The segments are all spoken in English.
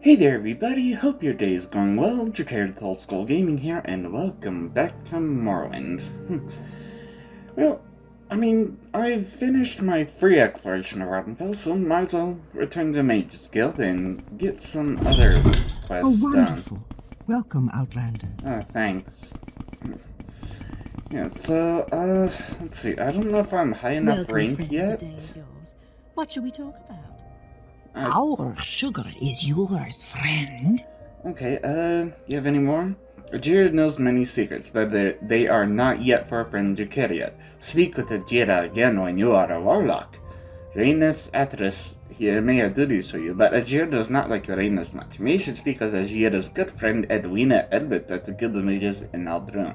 Hey there everybody, hope your day is going well. Jacared with Old School Gaming here, and welcome back to Morrowind. Well, I've finished my free exploration of Robinville, so might as well return to Mage's Guild and get some other quests wonderful. done. Welcome, Outlander. Thanks. Yeah, so, let's see, I don't know if I'm high enough rank yet. The day is yours. What should we talk about? Our sugar is yours, friend. Okay, you have any more? Ajira knows many secrets, but they are not yet for a friend Jakir yet. Speak with Ajira again when you are a warlock. Rhaenys Athris here may have duties for you, but Ajira does not like Rhaenys much. Maybe you should speak with Ajira's good friend Edwina Elbit at the Guild of Mages in Aldrun.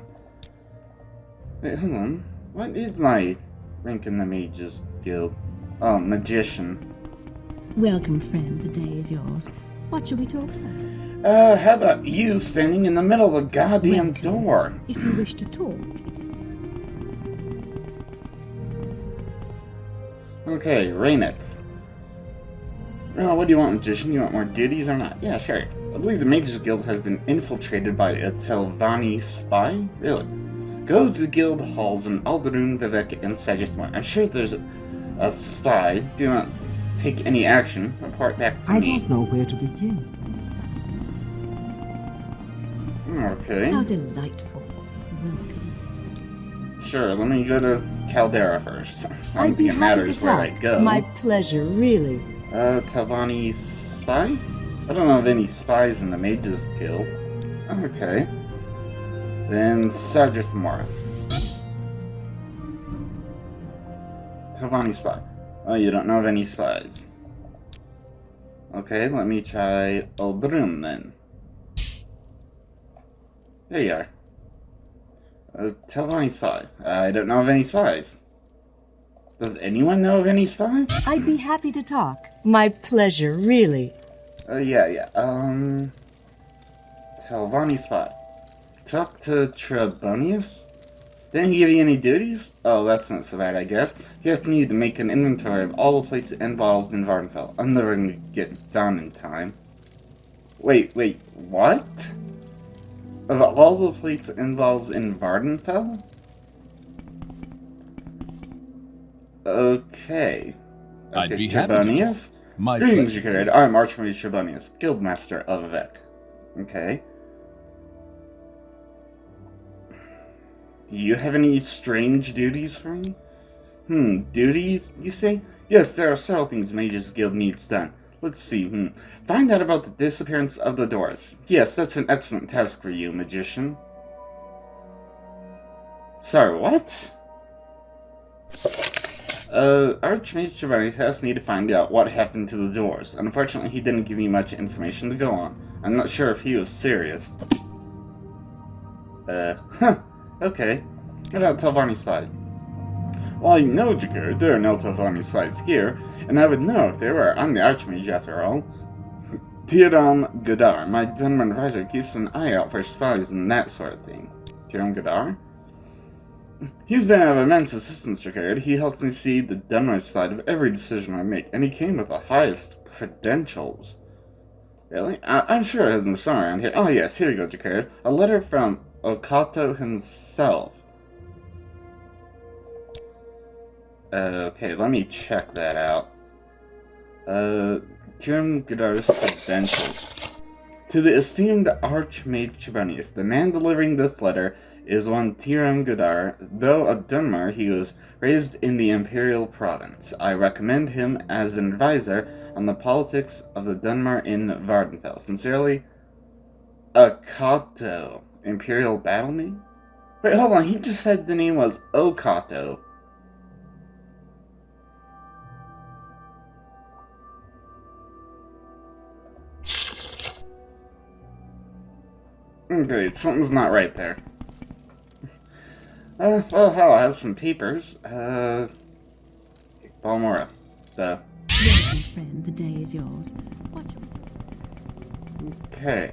Wait, hold on. What is my rank in the Mages Guild? Oh, Magician. Welcome, friend. The day is yours. What should we talk about? How about you standing in the middle of the goddamn door? If you wish to talk. Okay, Rhaenys. Oh, what do you want, Magician? You want more duties or not? Yeah, sure. I believe the Mages Guild has been infiltrated by a Telvanni spy? Really? Go to the guild halls in Alderun, Vivek, and Sagittmore. I'm sure there's a spy. Do not take any action. Report back to me. I don't know where to begin. Okay. How delightful. Welcome. Sure, let me go to Caldera first. I don't I'd be think it matters happy to where I talk. go. My pleasure, really. Telvanni spy? I don't know of any spies in the Mages Guild. Okay. Then Sagittmore. Telvanni spy. Oh, you don't know of any spies. Okay, let me try Aldrun then. There you are. Telvanni spy. I don't know of any spies. Does anyone know of any spies? I'd be happy to talk. My pleasure, really. Yeah. Telvanni spy. Talk to Trebonius? Didn't he give you any duties? Oh, that's not so bad, I guess. He asked me to make an inventory of all the plates and bottles in Vardenfell. I'm never going to get it done in time. Wait, what? Of all the plates and bottles in Vardenfell? Okay. I'd be happy to Trebonius? My Greetings, pleasure. Jacarid. I'm Archmage Trebonius, Guildmaster of Vivek. Okay. Do you have any strange duties for me? Duties, you say? Yes, there are several things Mages Guild needs done. Let's see, Find out about the disappearance of the doors. Yes, that's an excellent task for you, Magician. Sorry, what? Archmage Trebonius asked me to find out what happened to the doors. Unfortunately, he didn't give me much information to go on. I'm not sure if he was serious. Okay. What about Telvanni spy? Well, I know, Jakir, there are no Telvanni spies here, and I would know if there were. I'm the Archmage, after all. Tiram Gadar, my Dunman advisor, keeps an eye out for spies and that sort of thing. Tiram Gadar? He's been of immense assistance, Jakir. He helped me see the Dunman side of every decision I make, and he came with the highest credentials. Really? I'm sure I have them somewhere around here. Oh yes, here you go, Jakir. A letter from Okato himself. Okay, let me check that out. Tiram Gadar's credentials. To the esteemed Archmage Trebonius, the man delivering this letter is one Tiram Gadar. Though a Dunmer, he was raised in the Imperial Province. I recommend him as an advisor on the politics of the Dunmer in Vardenfell. Sincerely, Okato. Imperial Battle Me? Wait, hold on, he just said the name was Okato. Okay, something's not right there. Well, hell, I have some papers. Balmora. Welcome, friend. The day is yours. What should we talk about? Okay.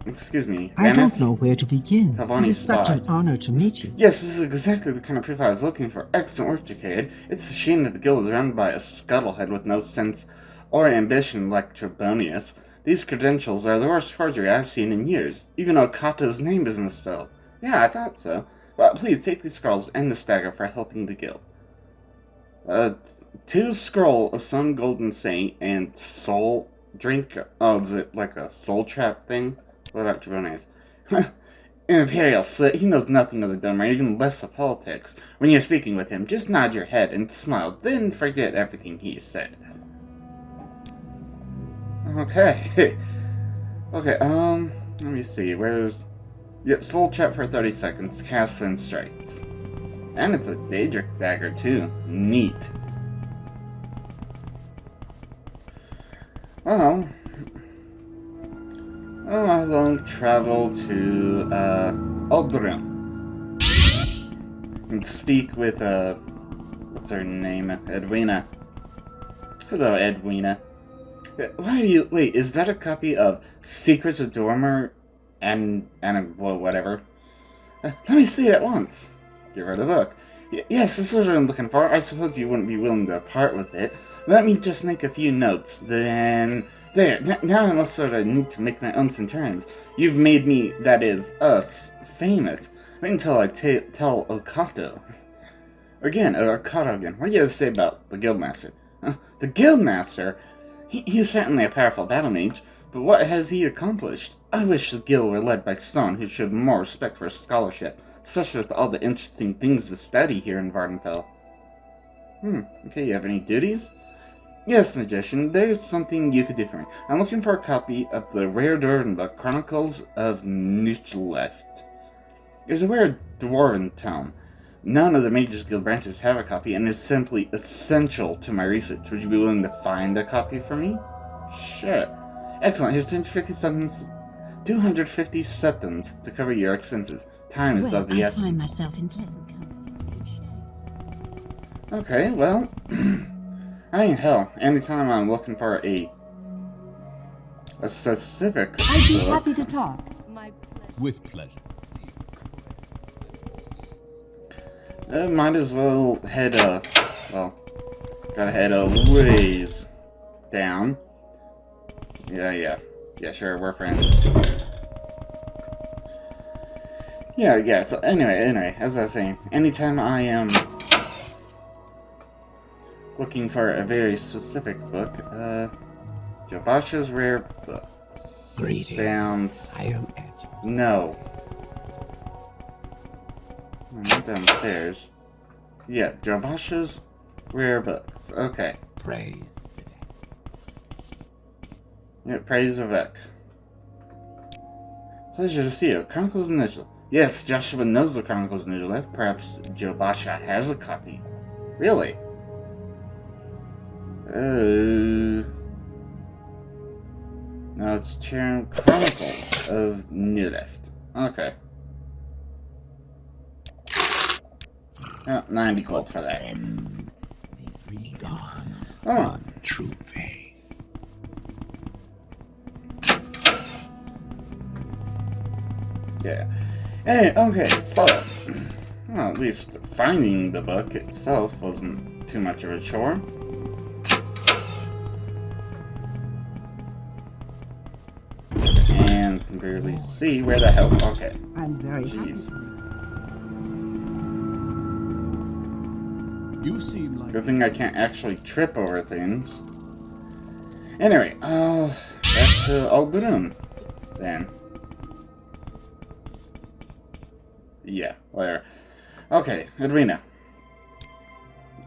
Excuse me. I don't know where to begin. Telvanni It is such spy. an honor to meet you. Yes, this is exactly the kind of proof I was looking for. Excellent work, Jacade. It's a shame that the guild is run by a scuttlehead with no sense or ambition like Trebonius. These credentials are the worst forgery I've seen in years. Even Okato's name isn't spelled. Yeah, I thought so. But please take these scrolls and this dagger for helping the guild. 2 scroll of some golden saint and soul drink. Oh, is it like a soul trap thing? What about Trebonius? Imperial slit, he knows nothing of the dumb or even less of politics. When you're speaking with him, just nod your head and smile, then forget everything he said. Okay. Okay, let me see, where's... Yep, soul trap for 30 seconds, cast when strikes. And it's a Daedric dagger, too. Neat. Well... I'll travel to, Aldrin. And speak with, what's her name? Edwina. Hello, Edwina. Why are you... Wait, is that a copy of Secrets of Dormer and well, whatever? Let me see it at once. Give her the book. Yes, this is what I'm looking for. I suppose you wouldn't be willing to part with it. Let me just make a few notes, then... There, now I must sort of need to make my own turns. You've made me, that is, us, famous. Wait until I tell Okato. Okato again. What do you have to say about the Guildmaster? The Guildmaster? He's certainly a powerful battle mage, but what has he accomplished? I wish the guild were led by someone who showed more respect for scholarship, especially with all the interesting things to study here in Vardenfell. Okay, you have any duties? Yes, Magician, there's something you could do for me. I'm looking for a copy of the rare Dwarven book, Chronicles of Nuchleft. It's a rare Dwarven tome. None of the Mages Guild branches have a copy, and is simply essential to my research. Would you be willing to find a copy for me? Sure. Excellent, here's 250 septums to cover your expenses. Time is of the essence. I find myself in pleasant company. Okay, well... I mean, hell, anytime I'm looking for a specific I'd be book, happy to talk. My pleasure. With pleasure. Might as well head, well, gotta head a ways down. Yeah, sure, we're friends. Yeah, so anyway, as I was saying, anytime I am looking for a very specific book, Jobasha's rare books. Greetings. I am at you. No. I'm not downstairs. Yeah, Jobasha's rare books. Okay. Praise. Yeah, praise Vivek. Pleasure to see you. Chronicles of Nuchleft. Yes, Joshua knows the Chronicles of Nuchleft. Perhaps Jobasha has a copy. Really? No, it's Chronicles of Nuchleft. Okay. 90 gold for that. Oh. True faith. Yeah. Hey, okay, so... Well, at least finding the book itself wasn't too much of a chore. And can barely see where the hell... Okay. I'm very Jeez. You seem like... Good thing I can't actually trip over things. Anyway, back to Aldrin, then. Yeah, whatever. Okay, Edwina.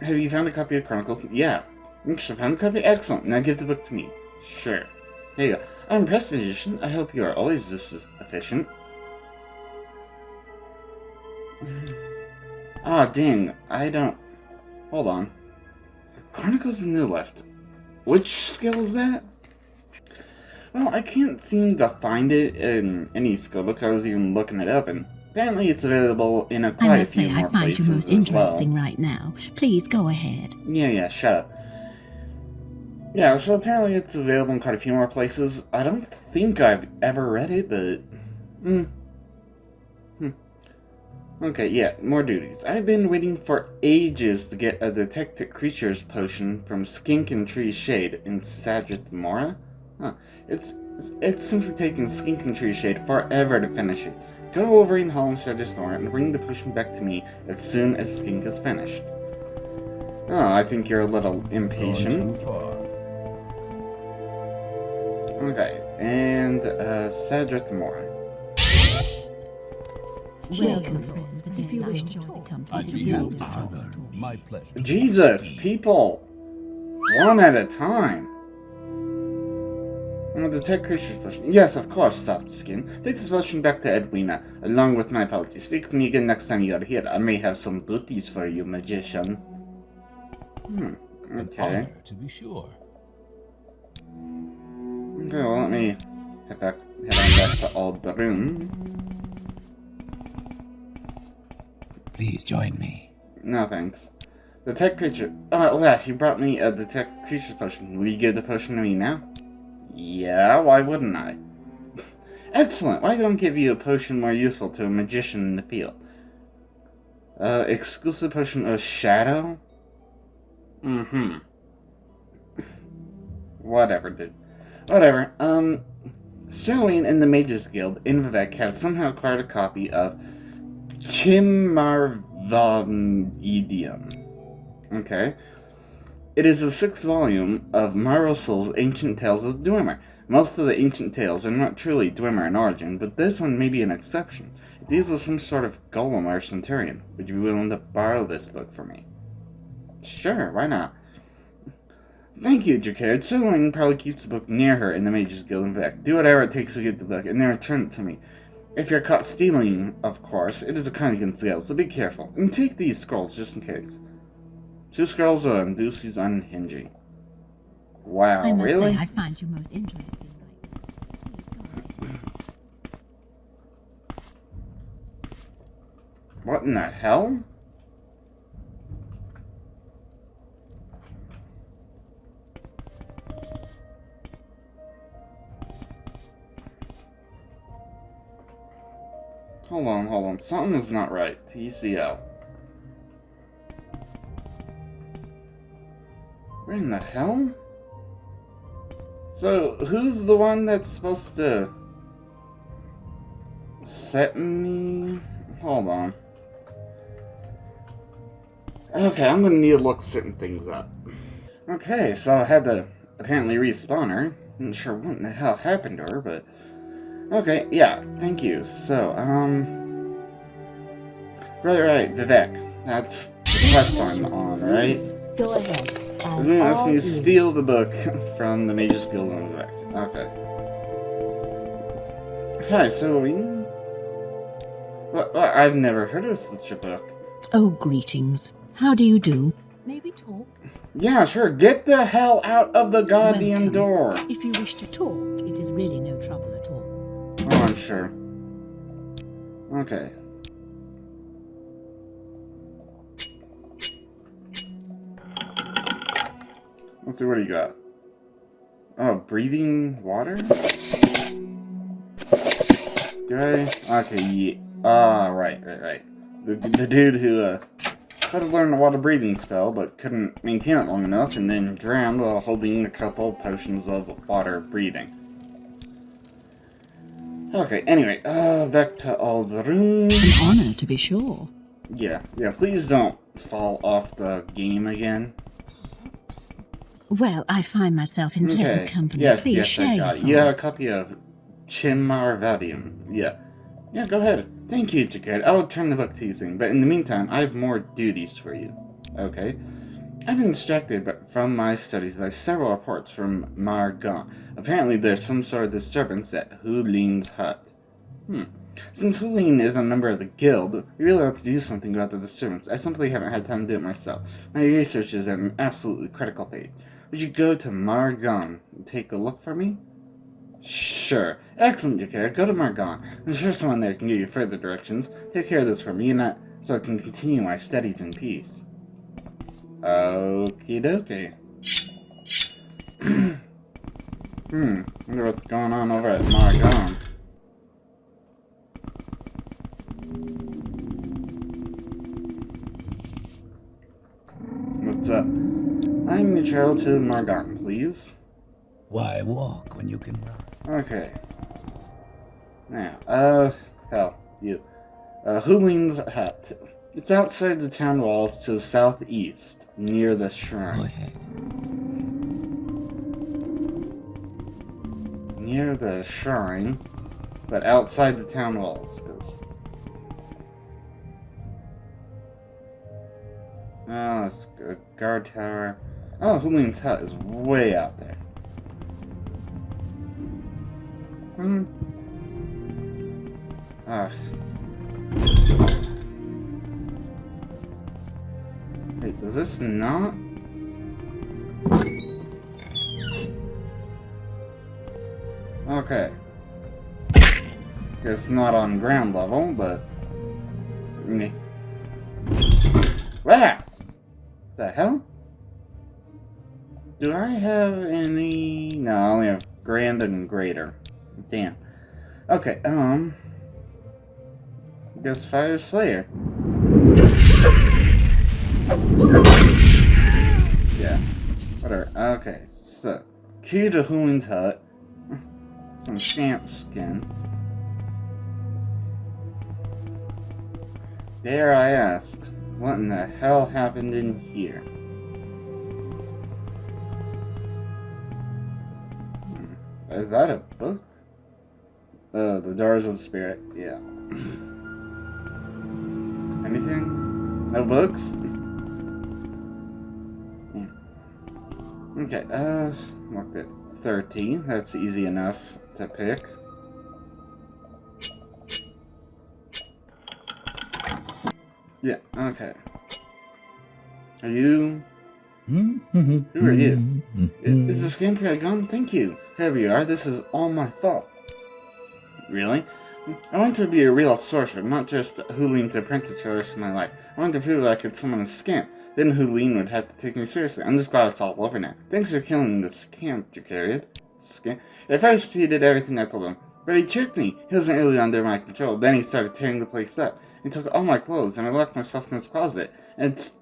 Have you found a copy of Chronicles? Yeah. You found a copy? Excellent. Now give the book to me. Sure. Here you go. I'm impressed, Magician. I hope you are always this efficient. Ah, dang. I don't... Hold on. Chronicles of Nuchleft. Which skill is that? Well, I can't seem to find it in any skill book. I was even looking it up, and apparently it's available in quite a few more places as well. I must say, I find you most interesting right now. Please go ahead. Yeah, shut up. Yeah, so apparently it's available in quite a few more places. I don't think I've ever read it, but... Okay, yeah, more duties. I've been waiting for ages to get a Detect Creatures potion from Skink and Tree Shade in Sadrith Mora. Huh. It's simply taking Skink and Tree Shade forever to finish it. Go to Wolverine Hall in Sadrith Mora and bring the potion back to me as soon as Skink is finished. Oh, I think you're a little impatient. Okay, and Sadrith Mora. Welcome, friends. If you wish to join the company, I'd be happy to join. My pleasure. Jesus, people! One at a time. Detect Creatures potion. Yes, of course, Soft Skin. Take this potion back to Edwina, along with my apologies. Speak to me again next time you are here. I may have some duties for you, magician. An Okay. honor, to be sure. Okay, well, let me head on back to Alderun. Please join me. No, thanks. Detect Creature. Oh, yeah, you brought me a Detect Creatures potion. Will you give the potion to me now? Yeah, why wouldn't I? Excellent! Why don't I give you a potion more useful to a magician in the field? Exclusive potion of Shadow? Mm-hmm. Whatever, dude. Whatever. Sterling in the Mages Guild in Vivek has somehow acquired a copy of Chimmarvamedium. Okay. It is a 6th volume of Marossel's Ancient Tales of Dwemer. Most of the ancient tales are not truly Dwemer in origin, but this one may be an exception. It deals with some sort of golem or centurion. Would you be willing to borrow this book for me? Sure, why not? Thank you, Jacquard. Sterling probably keeps the book near her in the Mages Guild in Vivek. Do whatever it takes to get the book, and then return it to me. If you're caught stealing, of course, it is a crime against the elves, so be careful. And take these scrolls, just in case. 2 scrolls are Ducey's Unhinging. Wow, I must really? say, I find you most interesting right now. What in the hell? Hold on. Something is not right. TCL. Where in the hell? So, who's the one that's supposed to set me? Hold on. Okay, I'm gonna need to look certain things up. Okay, so I had to apparently respawn her. I'm not sure what in the hell happened to her, but... Okay, yeah, thank you. So, Right, Vivek. That's the quest I'm on, right? Go ahead. It's gonna ask me to steal the book from the Mages Guild on Vivek. Okay. Hi, so Well, I've never heard of such a book. Oh, greetings. How do you do? Maybe talk. Yeah, sure. Get the hell out of the goddamn door. If you wish to talk, it is really no trouble at all. Oh, I'm sure. Okay. Let's see what you got. Oh, breathing water? Okay, yeah. Ah, right. The dude who, tried to learn the water breathing spell, but couldn't maintain it long enough, and then drowned while holding a couple potions of water breathing. Okay, anyway, back to Alderun. An honor, to be sure. Yeah, please don't fall off the game again. Well, I find myself in pleasant company. Yes, Please share I your got it. You have a thoughts. copy of Chimmarvadium. Yeah, go ahead. Thank you, Jacquard. I'll return the book to you soon, but in the meantime, I have more duties for you. Okay? I've been distracted from my studies by several reports from Margon. Apparently, there's some sort of disturbance at Hulin's hut. Since Hulin is a member of the guild, we really ought to do something about the disturbance. I simply haven't had time to do it myself. My research is at an absolutely critical phase. Would you go to Margon and take a look for me? Sure. Excellent, Jacquard. Go to Margon. I'm sure someone there can give you further directions. Take care of this for me, and so I can continue my studies in peace. Okie dokie. Wonder what's going on over at Margon. travel to Margon, please. Why walk when you can run? Okay. Now, hell, you. Hulin's hut. It's outside the town walls to the southeast, near the Go shrine. ahead. Near the shrine, but outside the town walls, because... Oh, it's a guard tower. Oh, Hulin's hut is way out there. Wait, does this not? Okay. It's not on ground level, but... Wow! The hell? Do I have any... No, I only have grand and greater. Damn. Okay, guess Fire Slayer. Yeah. Whatever. Okay, so... Key to Hulin's hut. Some scamp skin. Dare I ask, what in the hell happened in here? Is that a book? The Doors of the Spirit. Yeah. Anything? No books? Yeah. Okay, looked at 13. That's easy enough to pick. Yeah, okay. Are you... Who are you? Is the scam for a gun? Thank you. Whoever you are, this is all my fault. Really? I want to be a real sorcerer, not just Hulin's apprentice for the rest of my life. I want to prove that I could summon a scamp. Then Hulin would have to take me seriously. I'm just glad it's all over now. Thanks for killing the scamp, Jacariad. Scamp? At first, he did everything I told him. But he tricked me. He wasn't really under my control. Then he started tearing the place up. He took all my clothes, and I locked myself in his closet. And it's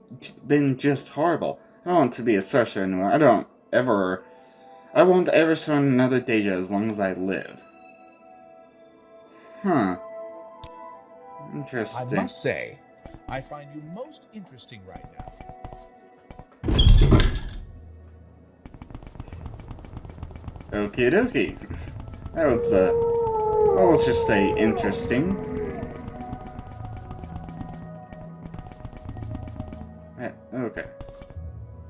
been just horrible. I don't want to be a sorcerer anymore. I won't ever summon another Deja as long as I live. Huh. Interesting. I must say, I find you most interesting right now. Okie dokie. That was, well, let's just say interesting. Okay.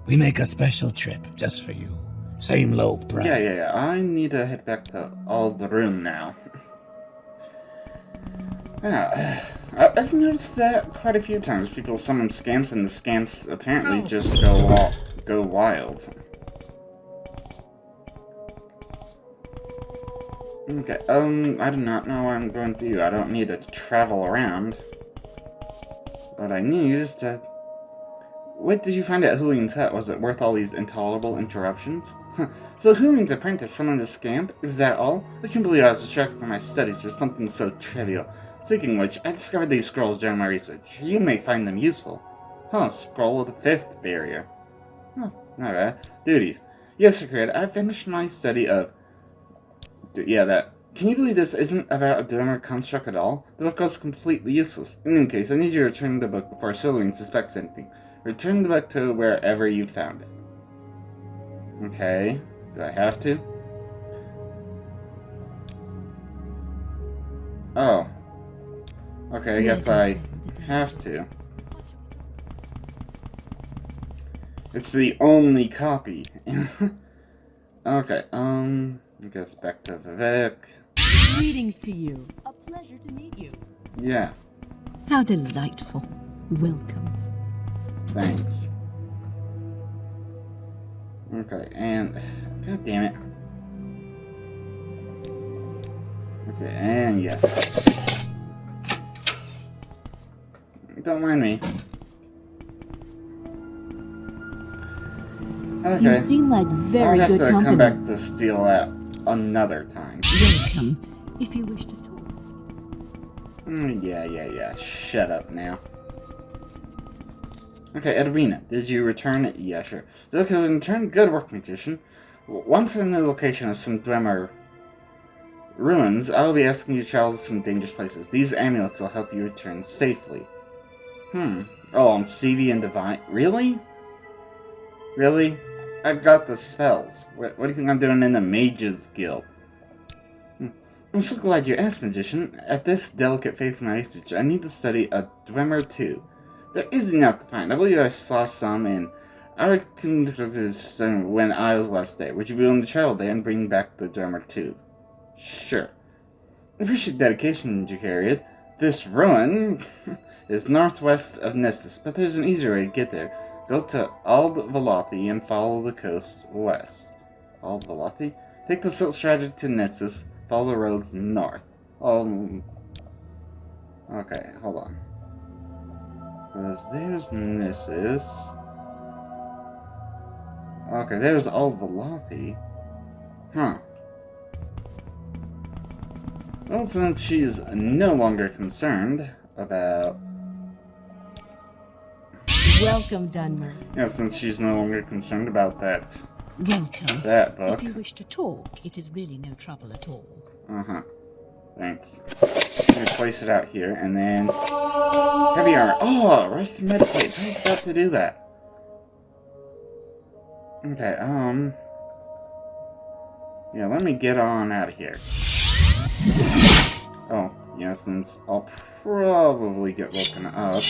We make a special trip just for you. Same low price. Yeah. I need to head back to Ald'ruhn now. I've noticed that quite a few times. People summon scamps, and the scamps apparently just go wild. Okay, I do not know what I'm going to do. I don't need to travel around. What I need is to... What did you find at Hulin's hut? Was it worth all these intolerable interruptions? So Hulin's apprentice summoned a scamp? Is that all? I can't believe I was distracted from my studies for something so trivial. Speaking of which, I discovered these scrolls during my research. You may find them useful. Huh, scroll of the 5th barrier. Oh, not bad. Duties. Yes, Secret, I finished my study of... Yeah, that. Can you believe this isn't about a donor construct at all? The book was completely useless. In any case, I need you to return the book before Silverine suspects anything. Return the book to wherever you found it. Okay. Do I have to? Oh. Okay, I guess I have to. It's the only copy. Okay, I guess back to Vivek. Greetings to you. A pleasure to meet you. Yeah, How delightful. Welcome. thanks. Okay, and... God damn it. Okay, and yeah. Don't mind me. Okay. You seem like I'll very have good to company. come back to steal that another time. Welcome. If you wish to talk. Yeah. Shut up now. Okay, Edwina, did you return? Yeah, sure. Okay, return. Good work, magician. Once in the location of some Dwemer ruins, I will be asking you to travel to some dangerous places. These amulets will help you return safely. Oh, I'm CV and Divine. Really? Really? I've got the spells. What do you think I'm doing in the Mages Guild? I'm so glad you asked, magician. At this delicate phase of my research, I need to study a Dwemer too. There is enough to find. I believe I saw some in our when I was last there. Would you be willing to travel there and bring back the Dwemer too? Sure. I appreciate dedication, Jacariad. This ruin is northwest of Nessus, but there's an easier way to get there. Go to Ald Velothi and follow the coast west. Ald Velothi? Take the Silt Strategy to Nessus, follow the roads north. Okay, hold on. Because there's Nessus. Okay, there's Ald Velothi. Huh. Well, since she's no longer concerned about... Welcome, Dunmer. Yeah, since she's no longer concerned about that Welcome. book. If you wish to talk, it is really no trouble at all. Uh-huh. Thanks. I'm gonna place it out here, and then... Heavy armor. Oh, rest and meditate. I forgot to do that. Okay, yeah, let me get on out of here. Oh, yeah, since I'll probably get woken up.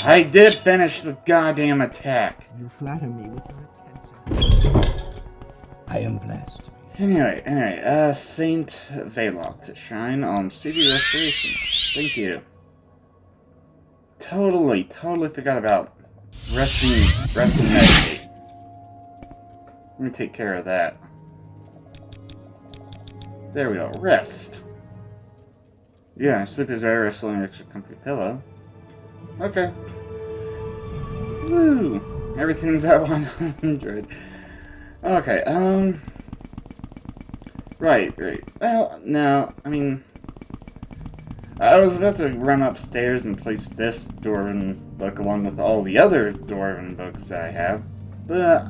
I did finish the goddamn attack. You flatter me with your attention. I am blessed. Anyway, Saint Veloth, Shrine on CV Restoration. Thank you. Totally forgot about rest and meditate. Let me take care of that. There we go, rest. Yeah, sleep is very restful and extra comfy pillow. Okay. Woo! Everything's at 100. Okay, Right. Well, no, I mean... I was about to run upstairs and place this Dwarven book along with all the other Dwarven books that I have, but...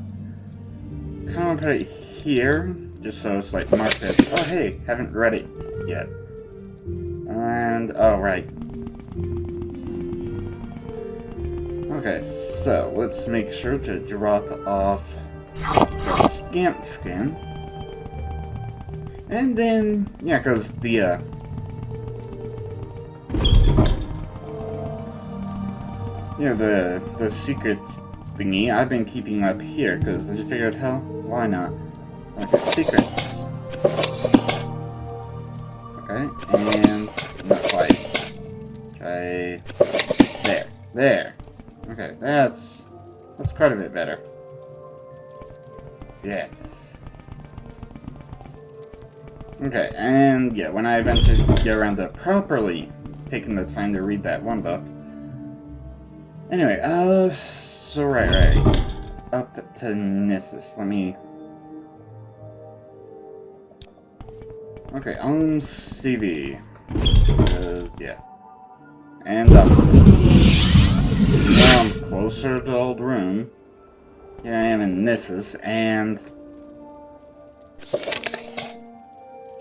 kind of put it here, just so it's like marked as, oh hey, haven't read it yet. And, oh right. Okay, so let's make sure to drop off the scant skin. And then, yeah, because the, the secrets thingy I've been keeping up here, because I just figured, hell, why not? Okay, secrets. Okay, and not quite. Try there. Okay, that's quite a bit better. Yeah. Okay, and yeah, when I eventually get around to properly taking the time to read that one book. Anyway, so right. Up to Nessus. Let me... Okay, CV. Yeah. And also... Now I'm closer to Old Room. Here I am in Nessus, and...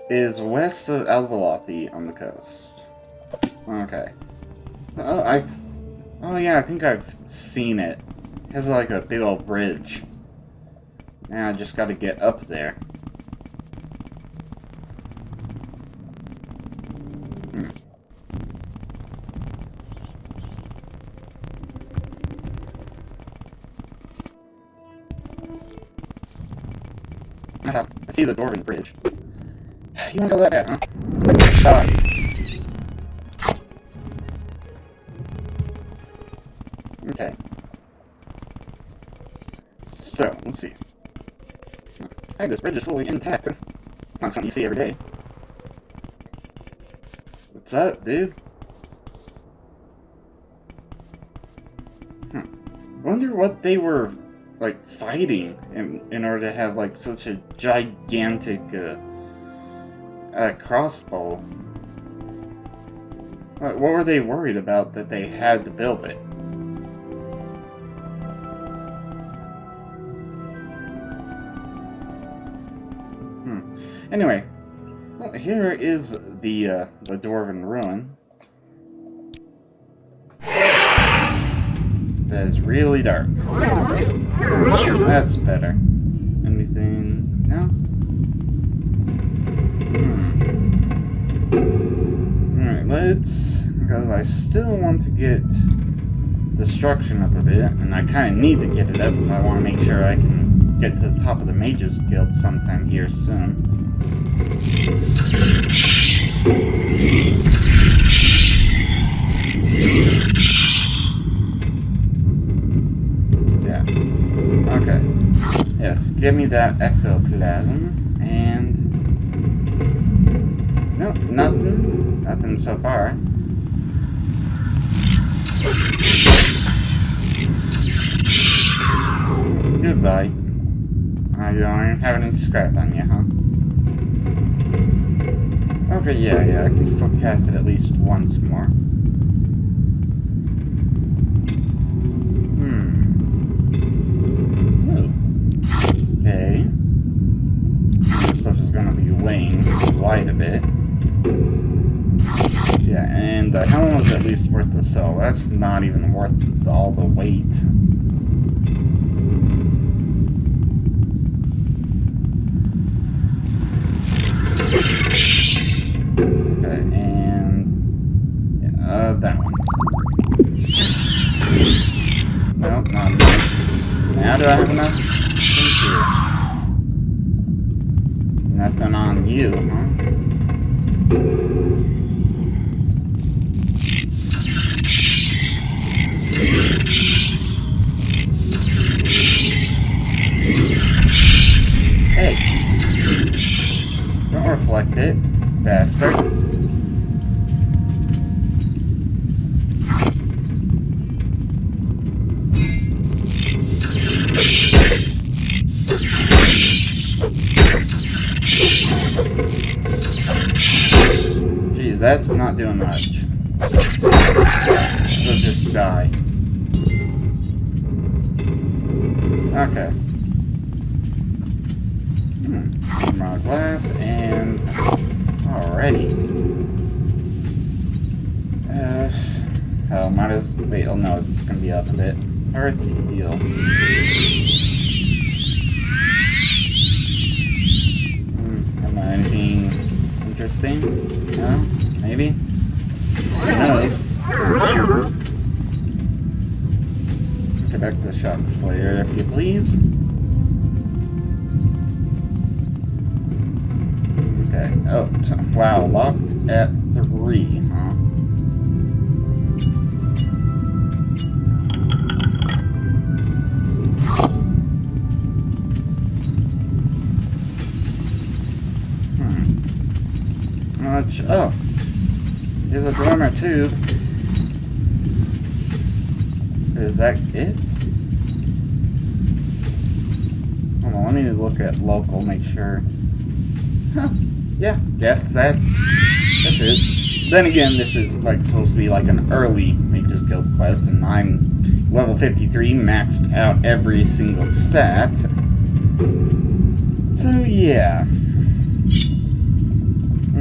is west of Alvelothi on the coast. Okay. Oh yeah, I think I've seen it. It has like a big old bridge. Now I just gotta get up there. I see the Dwarven bridge. You wanna go that bad, huh? Okay. So, let's see. Hey, this bridge is fully intact. It's not something you see every day. What's up, dude? Wonder what they were, like, fighting in order to have, like, such a gigantic, crossbow. What were they worried about that they had to build it? Anyway, well, here is the dwarven ruin. That is really dark. That's better. Anything? No? Alright, let's... Because I still want to get destruction up a bit, and I kind of need to get it up if I want to make sure I can get to the top of the Mages Guild sometime here soon. Yeah. Okay. Yes, give me that ectoplasm, and... No, nothing. Nothing so far. Goodbye. You don't have any scrap on you, huh? Okay, yeah, I can still cast it at least once more. Okay. This stuff is gonna be weighing quite a bit. Yeah, and the helm was at least worth the sell. That's not even worth all the weight. Okay, and... Yeah, that one. No, not enough. Now do I have enough? Thank you. Nothing on you, huh? Hey! Don't reflect it, bastard. Jeez, that's not doing much. So just die. Okay. More glass, and... Alrighty. Hell, might as... Wait, oh no, it's gonna be up a bit. Earth heal. Am I anything interesting? No? Maybe? Who knows? Get back to Shock Slayer, if you please. Okay. Oh, wow. Locked at 3, huh? Oh. Here's a dormer tube. Is that it? Hold on, let me look at local, make sure. Huh. Yeah, guess that's it. Then again, this is like supposed to be like an early Mages Guild quest, and I'm level 53, maxed out every single stat. So yeah.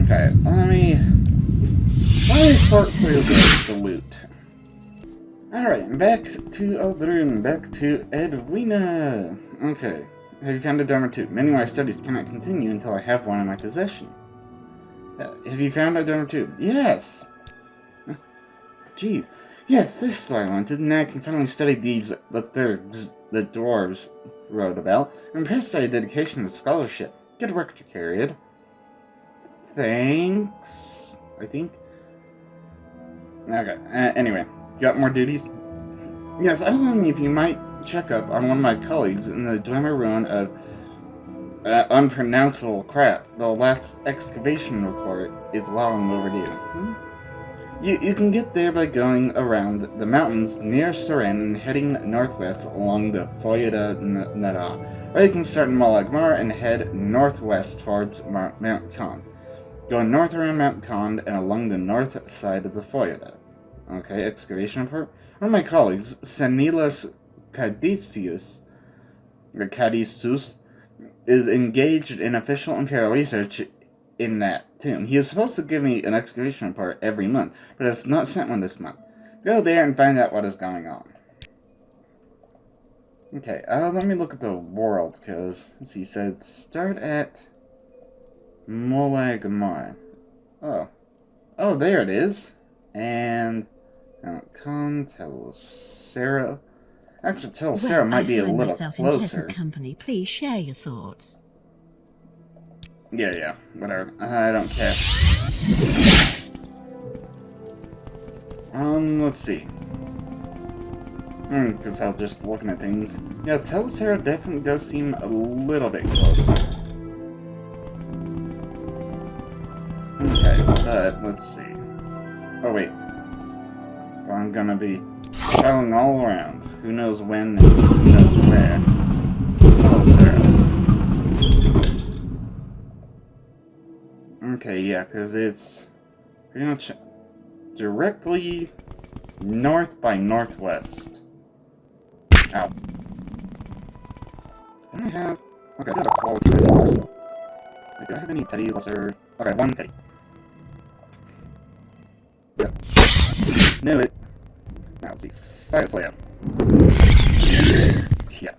Okay, let me sort through the loot. Alright, back to Aldrin, back to Edwina. Okay. Have you found a dormer tube? Many of my studies cannot continue until I have one in my possession. Have you found a dormer tube? Yes! Jeez. Yes, this is what I wanted, and now I can finally study these the dwarves wrote about. I'm impressed by your dedication and scholarship. Good work, Jacariad. Thanks, I think. Okay, anyway. Got more duties? Yes, I was wondering if you might check up on one of my colleagues in the Dwemer ruin of unpronounceable crap. The last excavation report is long overdue. You can get there by going around the mountains near Suren and heading northwest along the Foyada Nada. Or you can start in Malagmar and head northwest towards Mount Khan. Going north around Mount Khan and along the north side of the Foyada. Okay, excavation report. One of my colleagues, Senilas Cadicius, is engaged in official Imperial research in that tomb. He was supposed to give me an excavation report every month, but has not sent one this month. Go there and find out what is going on. Okay, let me look at the world, because he said start at Morrowind. Oh, there it is. And tell Sarah. Actually, tell Sarah might be a little myself in closer. pleasant company. Please share your thoughts. Yeah, whatever. I don't care. Let's see. Because I was just looking at things. Yeah, tell Sarah definitely does seem a little bit closer. Okay, but let's see. Oh, wait. I'm gonna be traveling all around. Who knows when and who knows where. Tell Sarah. Okay, yeah, because it's pretty much directly north by northwest. Ow. Didn't I have... Okay, I have a quality resource. Wait, do I have any petty lesser... Okay, one petty. Yep. Knew it. Now let's see. Fire Slayer. Yeah.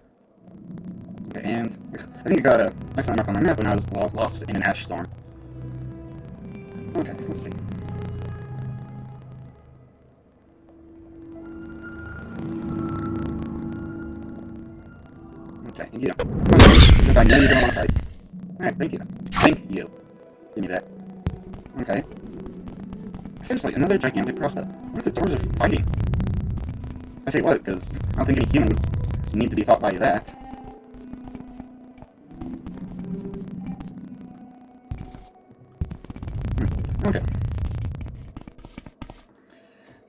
Okay, and I think I got a nice map on my map when I was lost in an ash storm. Okay, let's see. Okay, you. Because I know you don't want to fight. Alright, thank you. Thank you. Give me that. Okay. Essentially, another gigantic crossbow. What if the doors are fighting? I say what, because I don't think any human would need to be fought by that. Okay.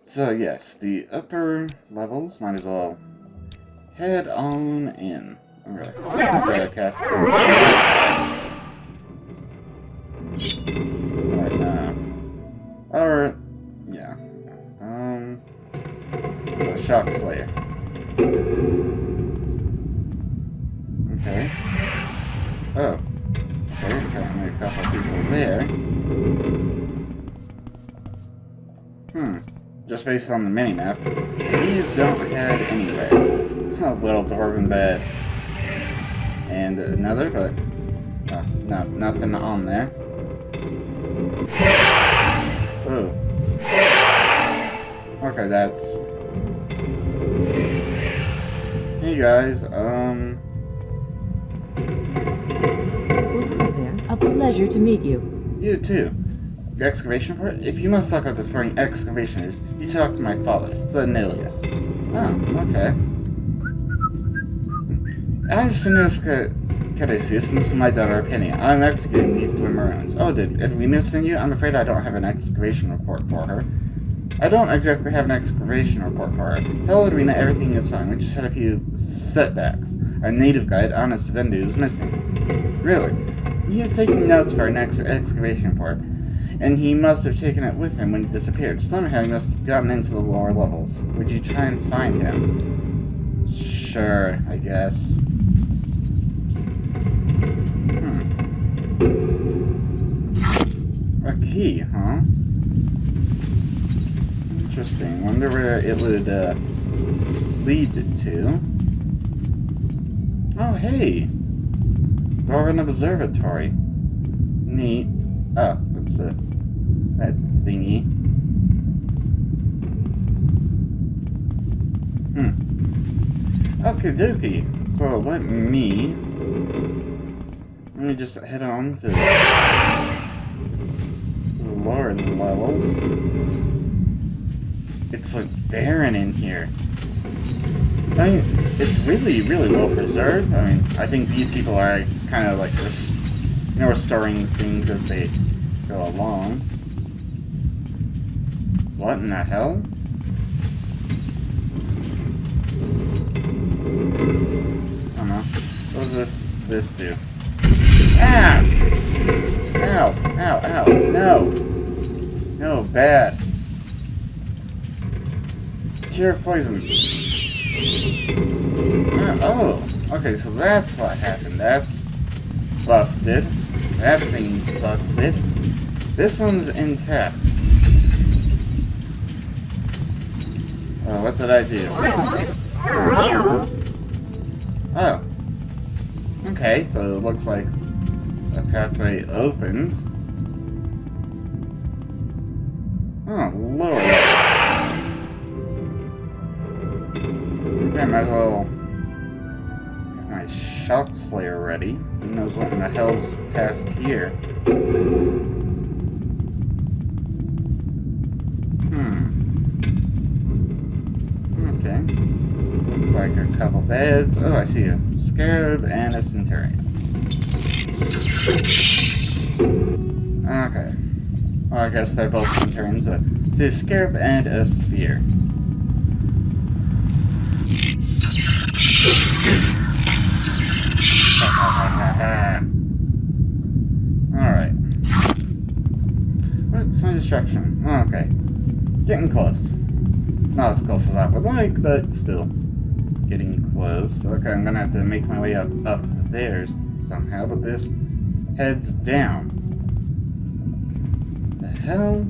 So yes, the upper levels might as well head on in. I'm really gonna cast. Or yeah. So Shock Slayer. Okay. Oh. Okay, apparently a couple people there. Just based on the minimap, these don't head anywhere. A little dwarven bed. And another, but no, nothing on there. Oh. Okay, that's... Hey guys, Well, hello there. A pleasure to meet you. You too. The excavation report? If you must talk about this boring excavation is, you talk to my father, Cornelius. Oh, okay. I'm Sinus Cadesius, and this is my daughter Penny. I'm executing these twin maroons. Oh, did Edwina send you? I'm afraid I don't have an excavation report for her. I don't exactly have an excavation report for her. Tell Edwina everything is fine. We just had a few setbacks. Our native guide, Honest Vendu, is missing. Really? He is taking notes for our next excavation report, and he must have taken it with him when he disappeared. Somehow he must have gotten into the lower levels. Would you try and find him? Sure, I guess. A key, huh? Interesting. Wonder where it would lead to. Oh, hey! Dwarven Observatory. Neat. Oh, that's that thingy. Okay, dokie. So let me just head on to the lower levels. It's like barren in here. I mean, it's really, really well preserved. I mean, I think these people are kind of like restoring things as they go along. What in the hell? I don't know. What does this do? Ah! Ow! Ow! Ow! No! No, bad. Cure poison. Oh! Okay, so that's what happened. That's busted. That thing's busted. This one's intact. Oh, what did I do? Oh. Okay, so it looks like a pathway opened. Oh, lower levels. Okay, might as well have my Shock Slayer ready. Who knows what in the hell's past here? Okay. Looks like a couple beds. Oh, I see a Scarab and a Centurion. Okay. Well, I guess they're both Centurions. It's a Scarab and a Sphere. Alright. What's my distraction? Oh, okay. Getting close. Not as close as I would like, but still. Getting close. Okay, I'm gonna have to make my way up there somehow, but this heads down. The hell?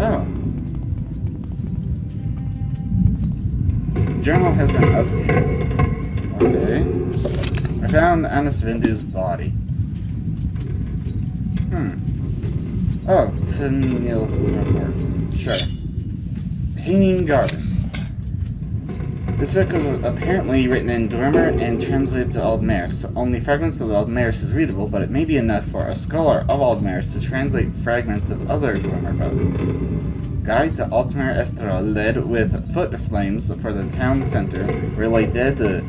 Oh. Journal has been updated. Okay. I found Anis Vindu's body. Oh, it's in Niels' report. Sure. Hanging Gardens. This book was apparently written in Dormer and translated to Aldmeris. Only fragments of Aldmeris is readable, but it may be enough for a scholar of Aldmeris to translate fragments of other Dormer books. Guide to Altmer Esterol led with foot flames for the town center, where lay dead the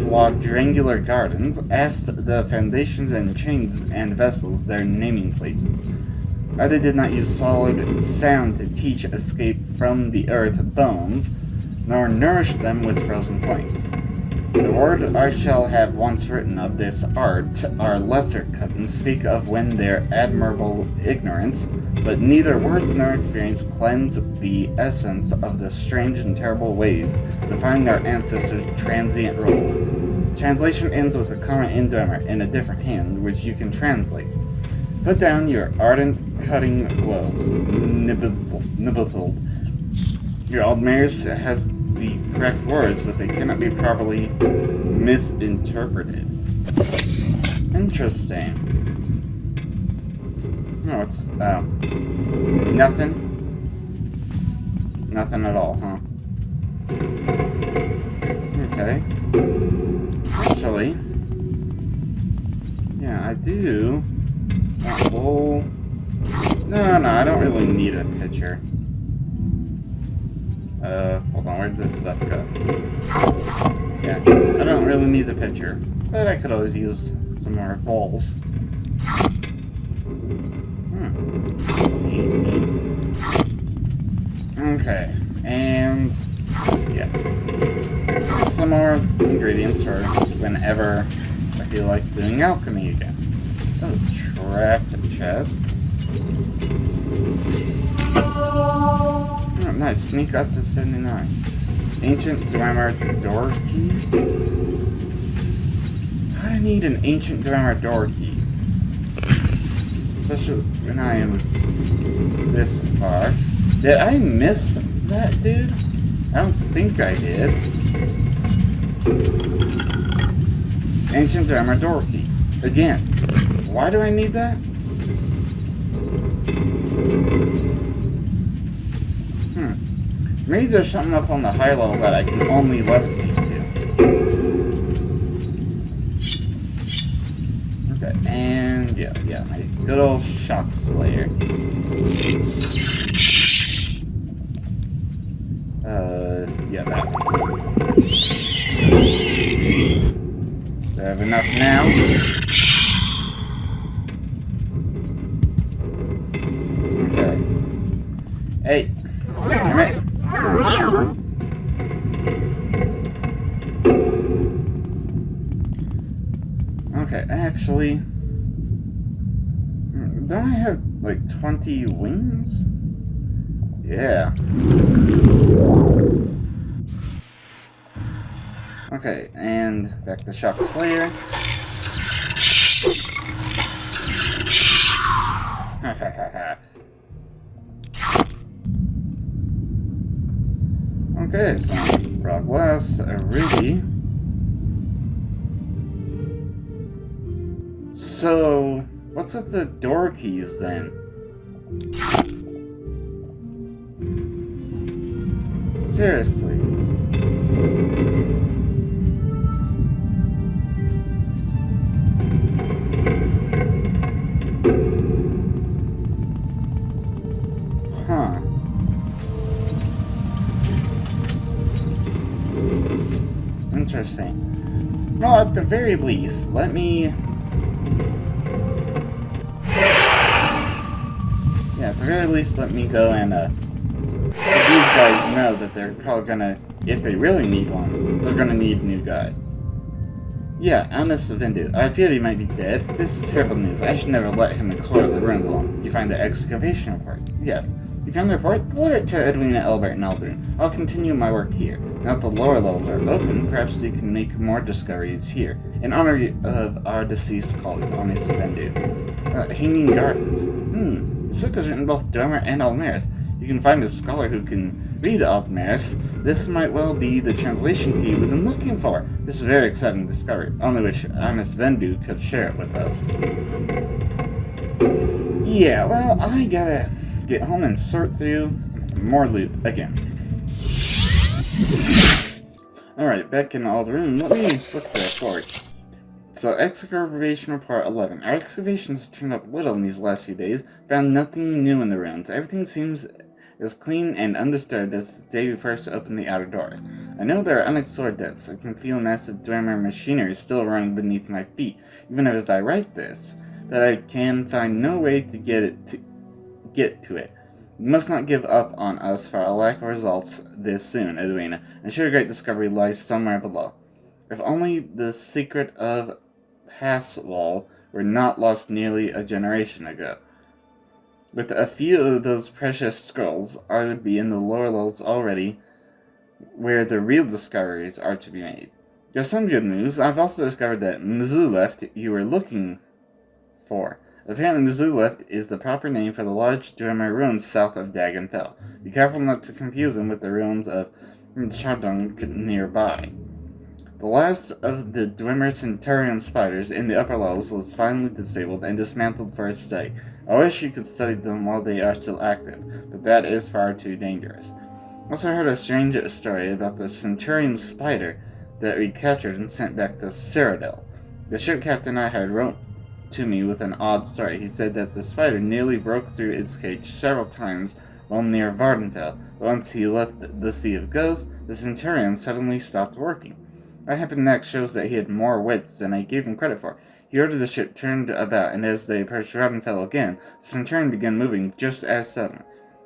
quadrangular gardens, asked the foundations and chains and vessels their naming places. Either did not use solid sound to teach escape from the earth bones, nor nourish them with frozen flames. The word I shall have once written of this art, our lesser cousins speak of when their admirable ignorance, but neither words nor experience cleanse the essence of the strange and terrible ways defining our ancestors' transient roles. Translation ends with a comment in Dormer in a different hand, which you can translate. Put down your ardent cutting globes, Nibblethuld. Your Aldmeris has the correct words, but they cannot be properly misinterpreted. Interesting. Oh, it's, nothing? Nothing at all, huh? Okay. Actually, yeah, I do. Well, no, I don't really need a picture. Hold on, where did this stuff go? Yeah, I don't really need the picture, but I could always use some more balls. Okay, and yeah, some more ingredients for whenever I feel like doing alchemy again. Oh, trapped chest. Oh, nice. Sneak up to 79. Ancient Dwemer door key? How do I need an ancient Dwemer door key? Especially when I am this far. Did I miss that, dude? I don't think I did. Ancient Dwemer door key. Again. Why do I need that? Maybe there's something up on the high level that I can only levitate to. Okay, and yeah, my good old Shock Slayer. Yeah, that one. Do I have enough now? Okay. Hey, damn it. Okay, actually, don't I have like 20 wings? Yeah. Okay, and back to Shock Slayer. Okay, so rock glass, a ruby. So, what's with the door keys then? Seriously. Huh. Interesting. Well, at the very least, let me... Yeah, at the very least, let me go and, let these guys know that they're probably gonna, if they really need one, they're gonna need a new guy. Yeah, Honest Vindu. I fear he might be dead. This is terrible news. I should never let him explore the ruins alone. Did you find the excavation report? Yes. You found the report? Deliver it to Edwina, Elbert, and Aldrin. I'll continue my work here. Now that the lower levels are open, perhaps we can make more discoveries here. In honor of our deceased colleague, Honest Vindu. Hanging Gardens. This book is written both Dwemer and Almaris. You can find a scholar who can read Almaris. This might well be the translation key we've been looking for. This is a very exciting discovery. Only wish Honest Vindu could share it with us. Yeah, well, I gotta get home and sort through more loot again. Alright, back in all the room, let me look at the report. So, excavation report 11. Our excavations have turned up little in these last few days. Found nothing new in the ruins. Everything seems as clean and undisturbed as the day we first opened the outer door. I know there are unexplored depths. I can feel massive Dwemer machinery still running beneath my feet, even as I write this. But I can find no way to get to it. You must not give up on us for a lack of results this soon, Edwina. I'm sure a great discovery lies somewhere below. If only the secret of Pass Wall were not lost nearly a generation ago. With a few of those precious scrolls, I would be in the lower levels already, where the real discoveries are to be made. There's some good news. I've also discovered that Mzuleft you were looking for. Apparently, Mzuleft is the proper name for the large Dwemer ruins south of Dagonfell. Be careful not to confuse them with the ruins of Chardong nearby. The last of the Dwemer Centurion spiders in the upper levels was finally disabled and dismantled for its study. I wish you could study them while they are still active, but that is far too dangerous. Also heard a strange story about the Centurion spider that we captured and sent back to Cyrodiil. The ship captain I had wrote to me with an odd story. He said that the spider nearly broke through its cage several times while near Vardenfell, but once he left the Sea of Ghosts, the Centurion suddenly stopped working. What happened next shows that he had more wits than I gave him credit for. He ordered the ship turned about, and as they approached Vardenfell again, the Centurion began moving just as suddenly.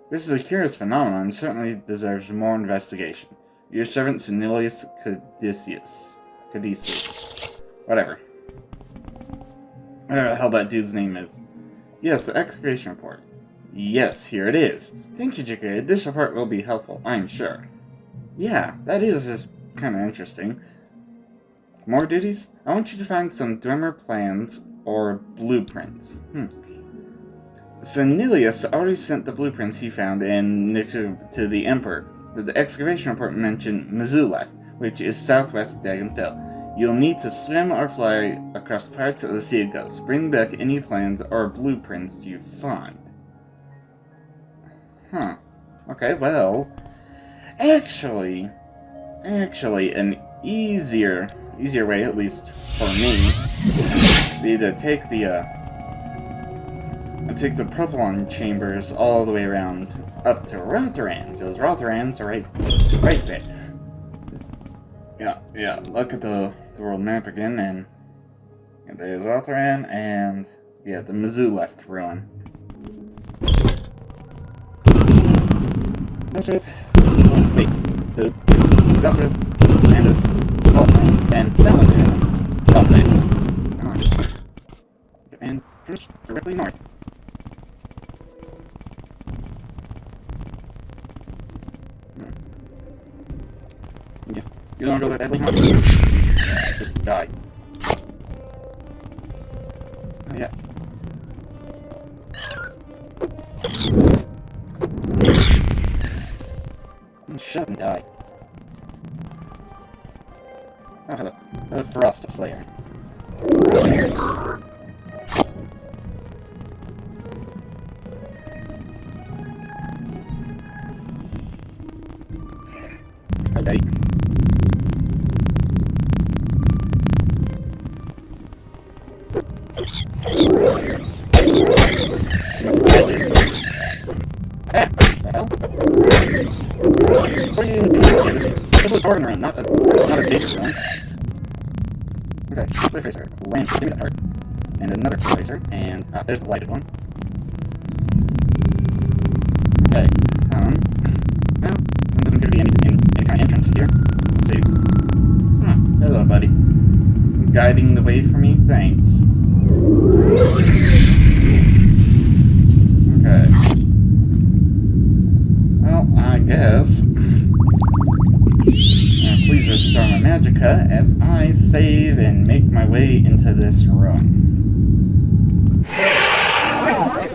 This is a curious phenomenon and certainly deserves more investigation. Your servant, Senilius Caduceus. Whatever the hell that dude's name is. Yes, the excavation report. Yes, here it is. Thank you, Jigga. This report will be helpful, I'm sure. Yeah, that is kind of interesting. More duties? I want you to find some Dwemer plans or blueprints. Senilius already sent the blueprints he found to the Emperor. The excavation report mentioned Mzuleft, which is southwest of Dagonfell. You'll need to swim or fly across parts of the Sea of Ghosts. Bring back any plans or blueprints you find. Okay, well... Actually, an easier way, at least for me, be to take the propulsion chambers all the way around up to Rotherham. Those Rotherhams are right there. Yeah. Look at the world map again, and there's Rotherham, and yeah, the Mzuleft ruin. That's with. Wait, that's with. And this Bossman, and Melon, Come on. And push directly north. You don't wanna go that badly, huh? Just die. Oh, yes. Shut up and die. Oh, hello. A Frost Slayer. Hi, Daddy. Must be magic. Ah, the hell? What are you doing? This is a dwarven room, not a big room. Okay, clear facer. Claim. Give me the heart. And another clear facer. And there's the lighted one. Okay. Well, there doesn't appear to be any kind of entrance here. Let's see. Hello, buddy. Guiding the way for me? Thanks. Okay. Well, I guess. Please restore my magicka as I save and make my way into this room. Okay,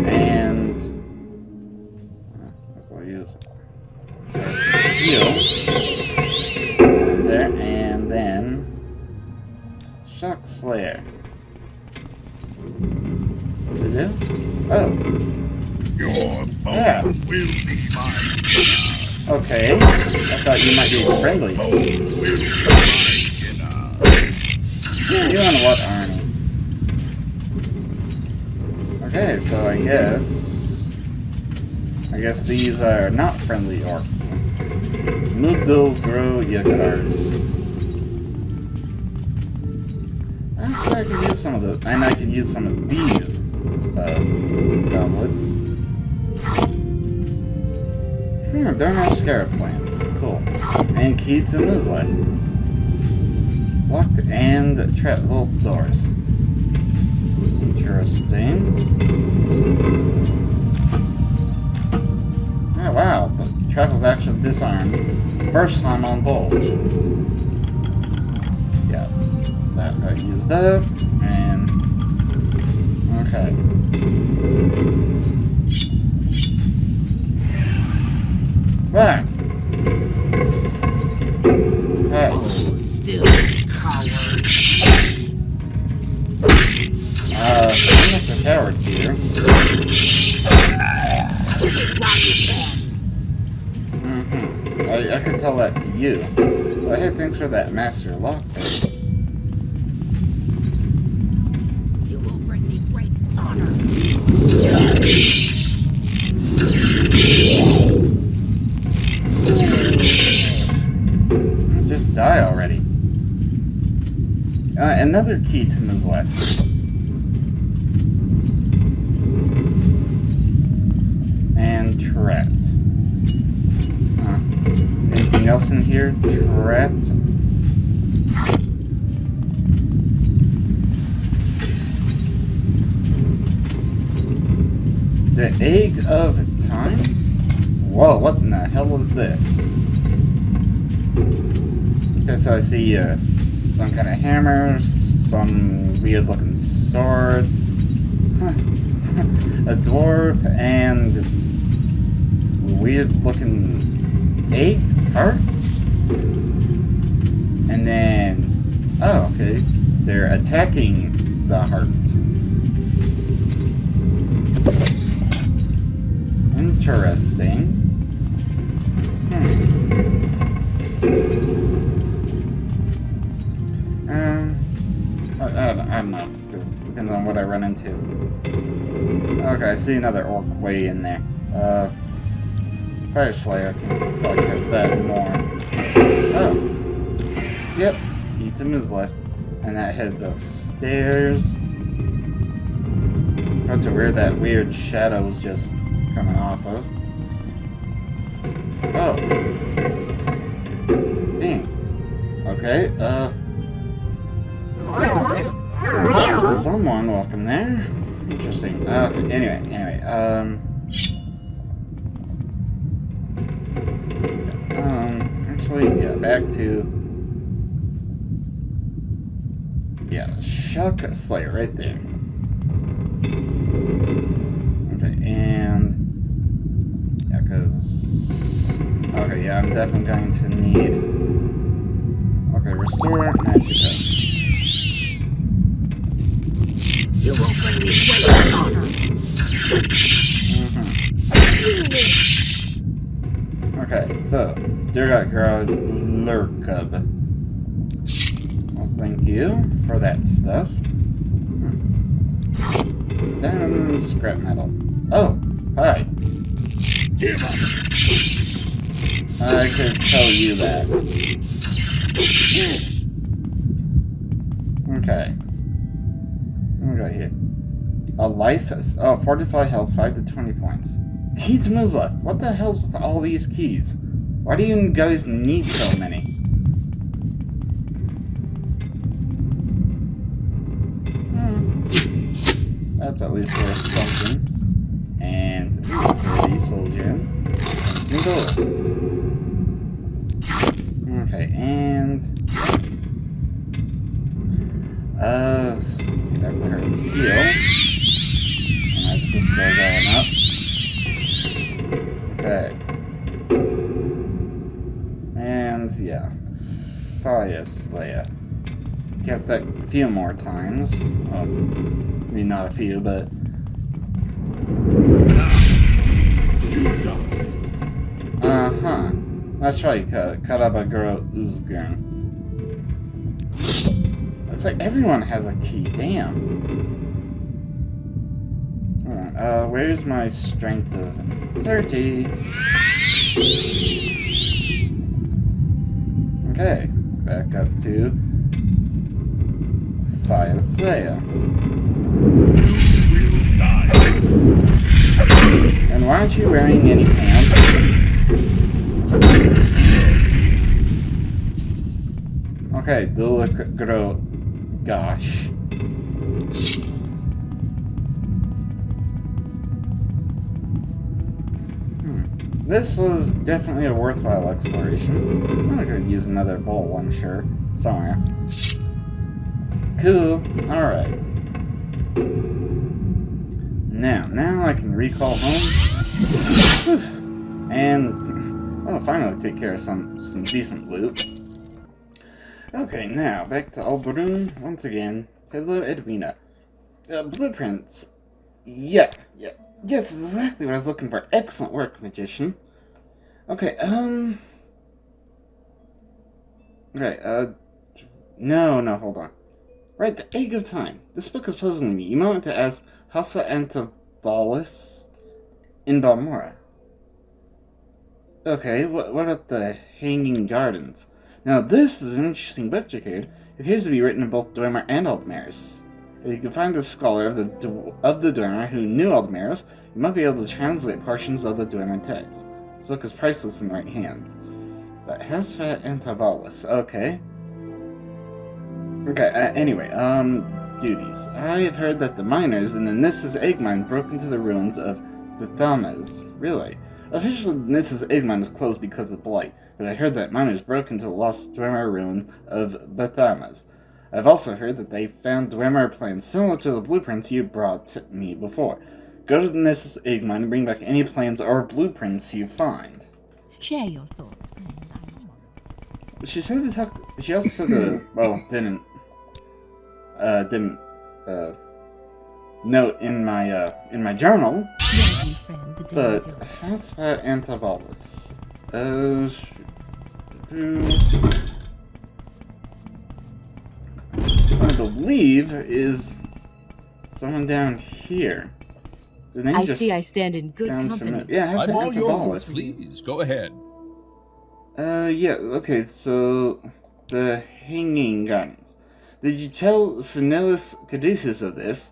and I'll use heal there, and then Shock Slayer. Oh. Yeah. Okay. I thought you might be friendly. You on what, Arnie? Okay, so I guess these are not friendly orcs. Muddo grow yagars. Actually, I could use some of those, and I could use some of these goblets. There are no scarab plants. Cool. And key to move left. Locked and trap both doors. Interesting. Oh wow, but trap was actually disarmed. First time on both. Yeah. That got used up, and okay. Back. Hey. Still coward. I'm not the coward here. I could tell that to you. Well, hey, thanks for that master lockpick. You will bring me great honor. Just die already. Another key to move left. And trapped. Anything else in here? Trapped. The Egg of Time? Whoa, what in the hell is this? Okay, so I see some kind of hammer, some weird looking sword, a dwarf, and weird looking egg? Heart? And then, oh, okay, they're attacking the heart. Interesting. I don't know, because it depends on what I run into. Okay, I see another orc way in there. Fire Slayer, I can probably cast that more. Oh. Yep, key to moves left. And that heads upstairs. Not to where that weird shadow was just coming off of. Oh. Dang. Okay, someone walking there. Interesting. Anyway, actually, yeah, back to... Yeah, Shock Slayer right there. Okay, and... Yeah, because... Okay, yeah, I'm definitely going to need... Okay, Restore Magicka. You will bring me great honor. Okay, so, Durga Girl Lurkub. Well, thank you for that stuff. Then scrap metal. Oh, hi. I could tell you that. Okay. What we got here? A life is... Oh, 45 health, 5 to 20 points. Key to moves left. What the hell's with all these keys? Why do you guys need so many? That's at least worth something. And pretty soldier. Single. Okay, and see back to her heal. And that's just still going up. Okay. And yeah. Fire Slayer. Guess that a few more times. Well, I mean, not a few, but... Uh-huh. Let's try Karabaguro Uzgun. It's like everyone has a key, damn. Alright, where's my strength of 30? Okay, back up to Fire Slayer. And why aren't you wearing any pants? Okay, Dulagro Gosh. This was definitely a worthwhile exploration. I could use another bowl, I'm sure, somewhere. Cool. Alright. Now I can recall home. And, well, finally take care of some decent loot. Okay, now, back to Albrun once again. Hello, Edwina. Blueprints. Yeah. Yes, exactly what I was looking for. Excellent work, Magician. Okay, Right, no, hold on. Right, the Egg of Time. This book is puzzling me. You might want to ask Hasa Antibolus in Balmora. Okay, what about the Hanging Gardens? Now, this is an interesting book, Jacob. It appears to be written in both Dwemer and Aldmeris. If you can find a scholar of the Dwemer who knew Aldmeris, you might be able to translate portions of the Dwemer text. This book is priceless in the right hands. But Hasa Antibolus, okay. Okay, anyway, duties. I have heard that the miners in the Nissa's egg mine broke into the ruins of Bethamas. Really? Officially, Nissa's egg mine was closed because of blight, but I heard that miners broke into the lost Dwemer ruin of Bethamas. I've also heard that they found Dwemer plans similar to the blueprints you brought to me before. Go to the Nissa's egg mine and bring back any plans or blueprints you find. Share your thoughts, please. She said to talk. She also said to, well, didn't note in my journal. But Hasa Antibolus. I believe is someone down here. The name I just see I stand in good sounds company. familiar. Yeah, Hasa I'm all yours, Antibolus. please. Go ahead. Yeah, okay, so the Hanging Gardens. Did you tell Senelus Caduceus of this?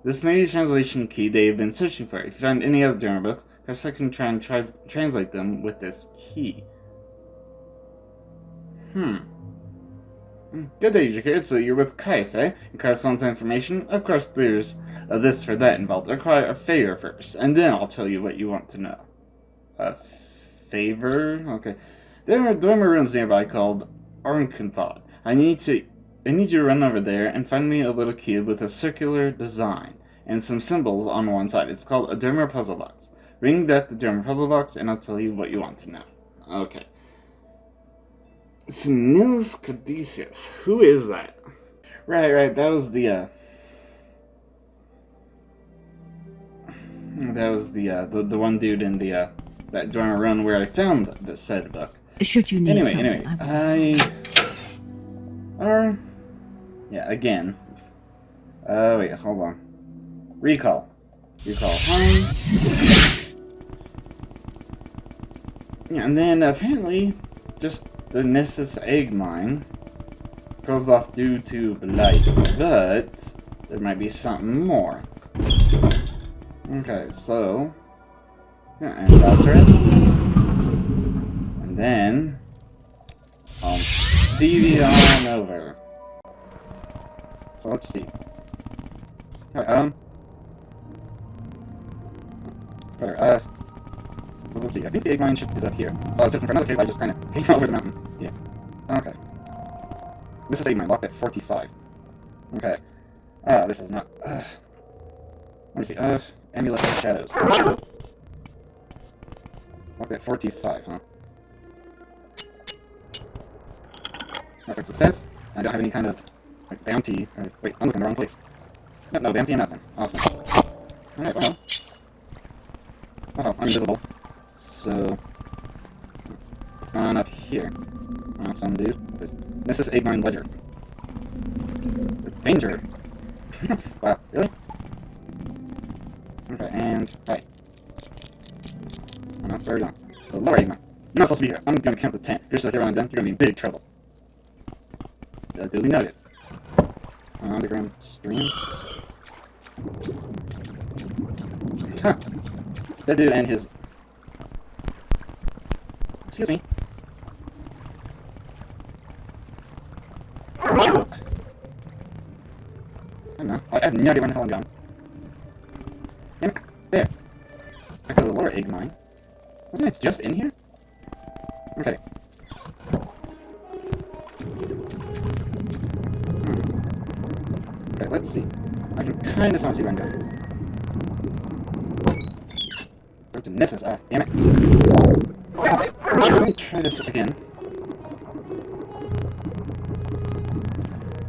This may be the translation key they have been searching for. If you find any other Dwemer books, perhaps I can try and translate them with this key. Good day, Jakir. So you're with Kais, eh? And Kais wants information? Of course there's this for that involved. I require a favor first, and then I'll tell you what you want to know. A favor? Okay. There are dormer ruins nearby called Arkenthal. I need you to run over there and find me a little cube with a circular design and some symbols on one side. It's called a dormer puzzle box. Bring back the dormer puzzle box and I'll tell you what you want to know. Okay. Nils Caduceus. Who is that? Right, that was the one dude in the that dormer run where I found the said book. Should you need Anyway, yeah, again. Wait, hold on. Recall home. Yeah, and then apparently, just the Nessus egg mine goes off due to blight, but there might be something more. Okay, so yeah, and Basareth, and then Stevie on over. So let's see. Alright, better, so let's see. I think the egg mine is up here. I was looking for another cave. I just kind of came over the mountain. Yeah. Okay. This is egg mine locked at 45. Okay. This is not. Let me see. Amulet of Shadows. Locked at 45, huh? Okay, success. I don't have any kind of like bounty. Or, wait, I'm looking in the wrong place. Yep, no bounty and nothing. Awesome. Alright, well. Oh, I'm invisible. So, what's going on up here? Oh, some dude. What's this? This is Egg Mine Ledger. Danger! Wow, really? Okay, and, right. Oh no, where are we going? The lower Egg Mine. You're not supposed to be here. I'm gonna count to 10. If you're still here when I'm done, you're gonna be in big trouble. Duly noted. Underground stream. Huh. That dude and his... Excuse me. I don't know. I have no idea where the hell I'm going. Damn it. There. Back to the lower egg mine. Wasn't it just in here? Okay. Okay, let's see. I can kind of see where I'm going. Go to Nessus. Ah, damn it. Let me try this again.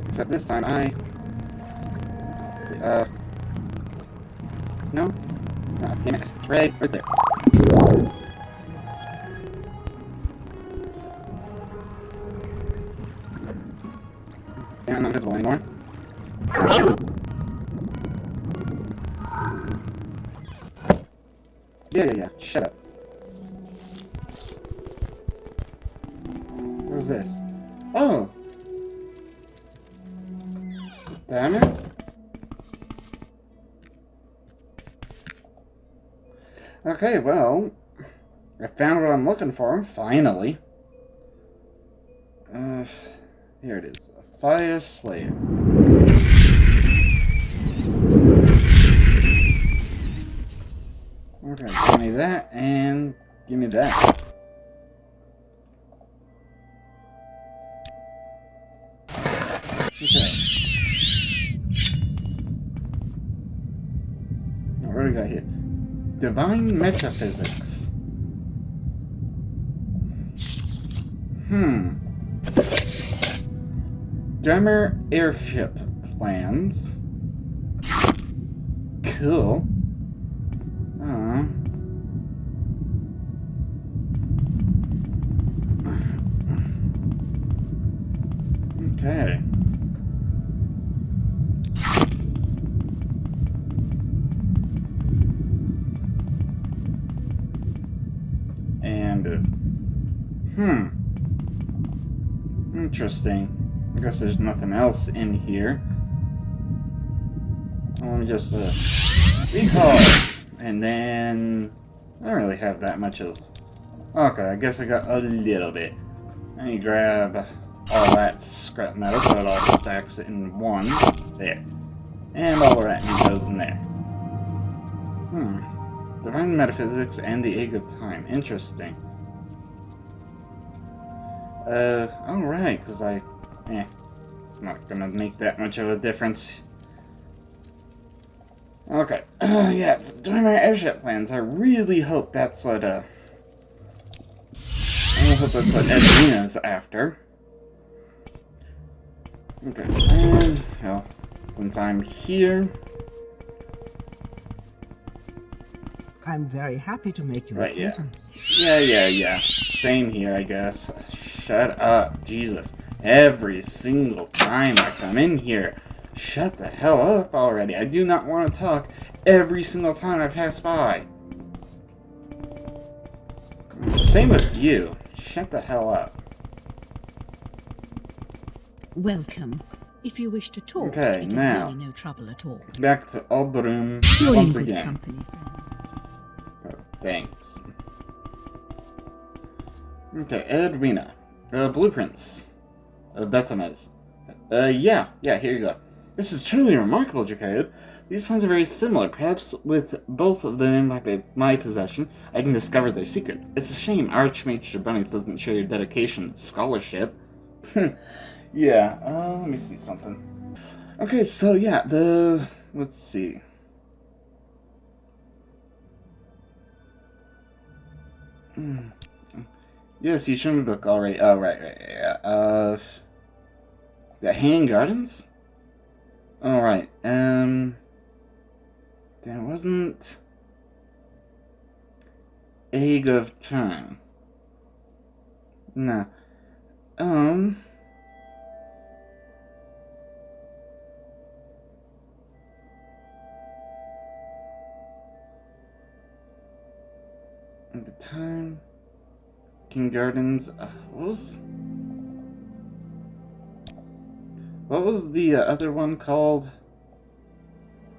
Except this time let's see, no? Ah, damn it. It's right there. Damn, I'm not visible anymore. Yeah. Shut up. What is this? Oh! Diamonds? Okay, well, I found what I'm looking for, finally. Here it is. A Fire Slayer. Okay, give me that, and give me that. Okay. Now, what do we got here? Divine Metaphysics. Drummer airship plans. Cool. Okay. And, interesting. I guess there's nothing else in here. Let me just, recall. And then, I don't really have that much of... Okay, I guess I got a little bit. Let me grab all that scrap metal so it all stacks in one. There. And all the rat meat goes in there. Divine Metaphysics and the Egg of Time. Interesting. Alright, because it's not gonna make that much of a difference. Okay, yeah, it's doing my airship plans. I really hope that's what, Edwina's after. Okay, and, well, since I'm here... I'm very happy to make your Right, yeah. acquaintance. Yeah. Same here, I guess. Shut up, Jesus. Every single time I come in here, shut the hell up already. I do not want to talk every single time I pass by. Same with you. Shut the hell up. Welcome. If you wish to talk, Okay, it is now. really no trouble at all. Back to Aldroom You're once in good again. company, friend. Oh, thanks. Okay, Edwina. Blueprints. Bethamez. Yeah, here you go. This is truly remarkable, Jacob. These plans are very similar. Perhaps with both of them in my possession, I can discover their secrets. It's a shame Archmage Jabonis doesn't share your dedication and scholarship. Yeah, let me see something. Okay, so yeah, let's see. Yes, you showed me the book already. Oh, right, yeah. The Hanging Gardens? Alright, there wasn't... Egg of Time. No. At the time... King Gardens... What was the other one called?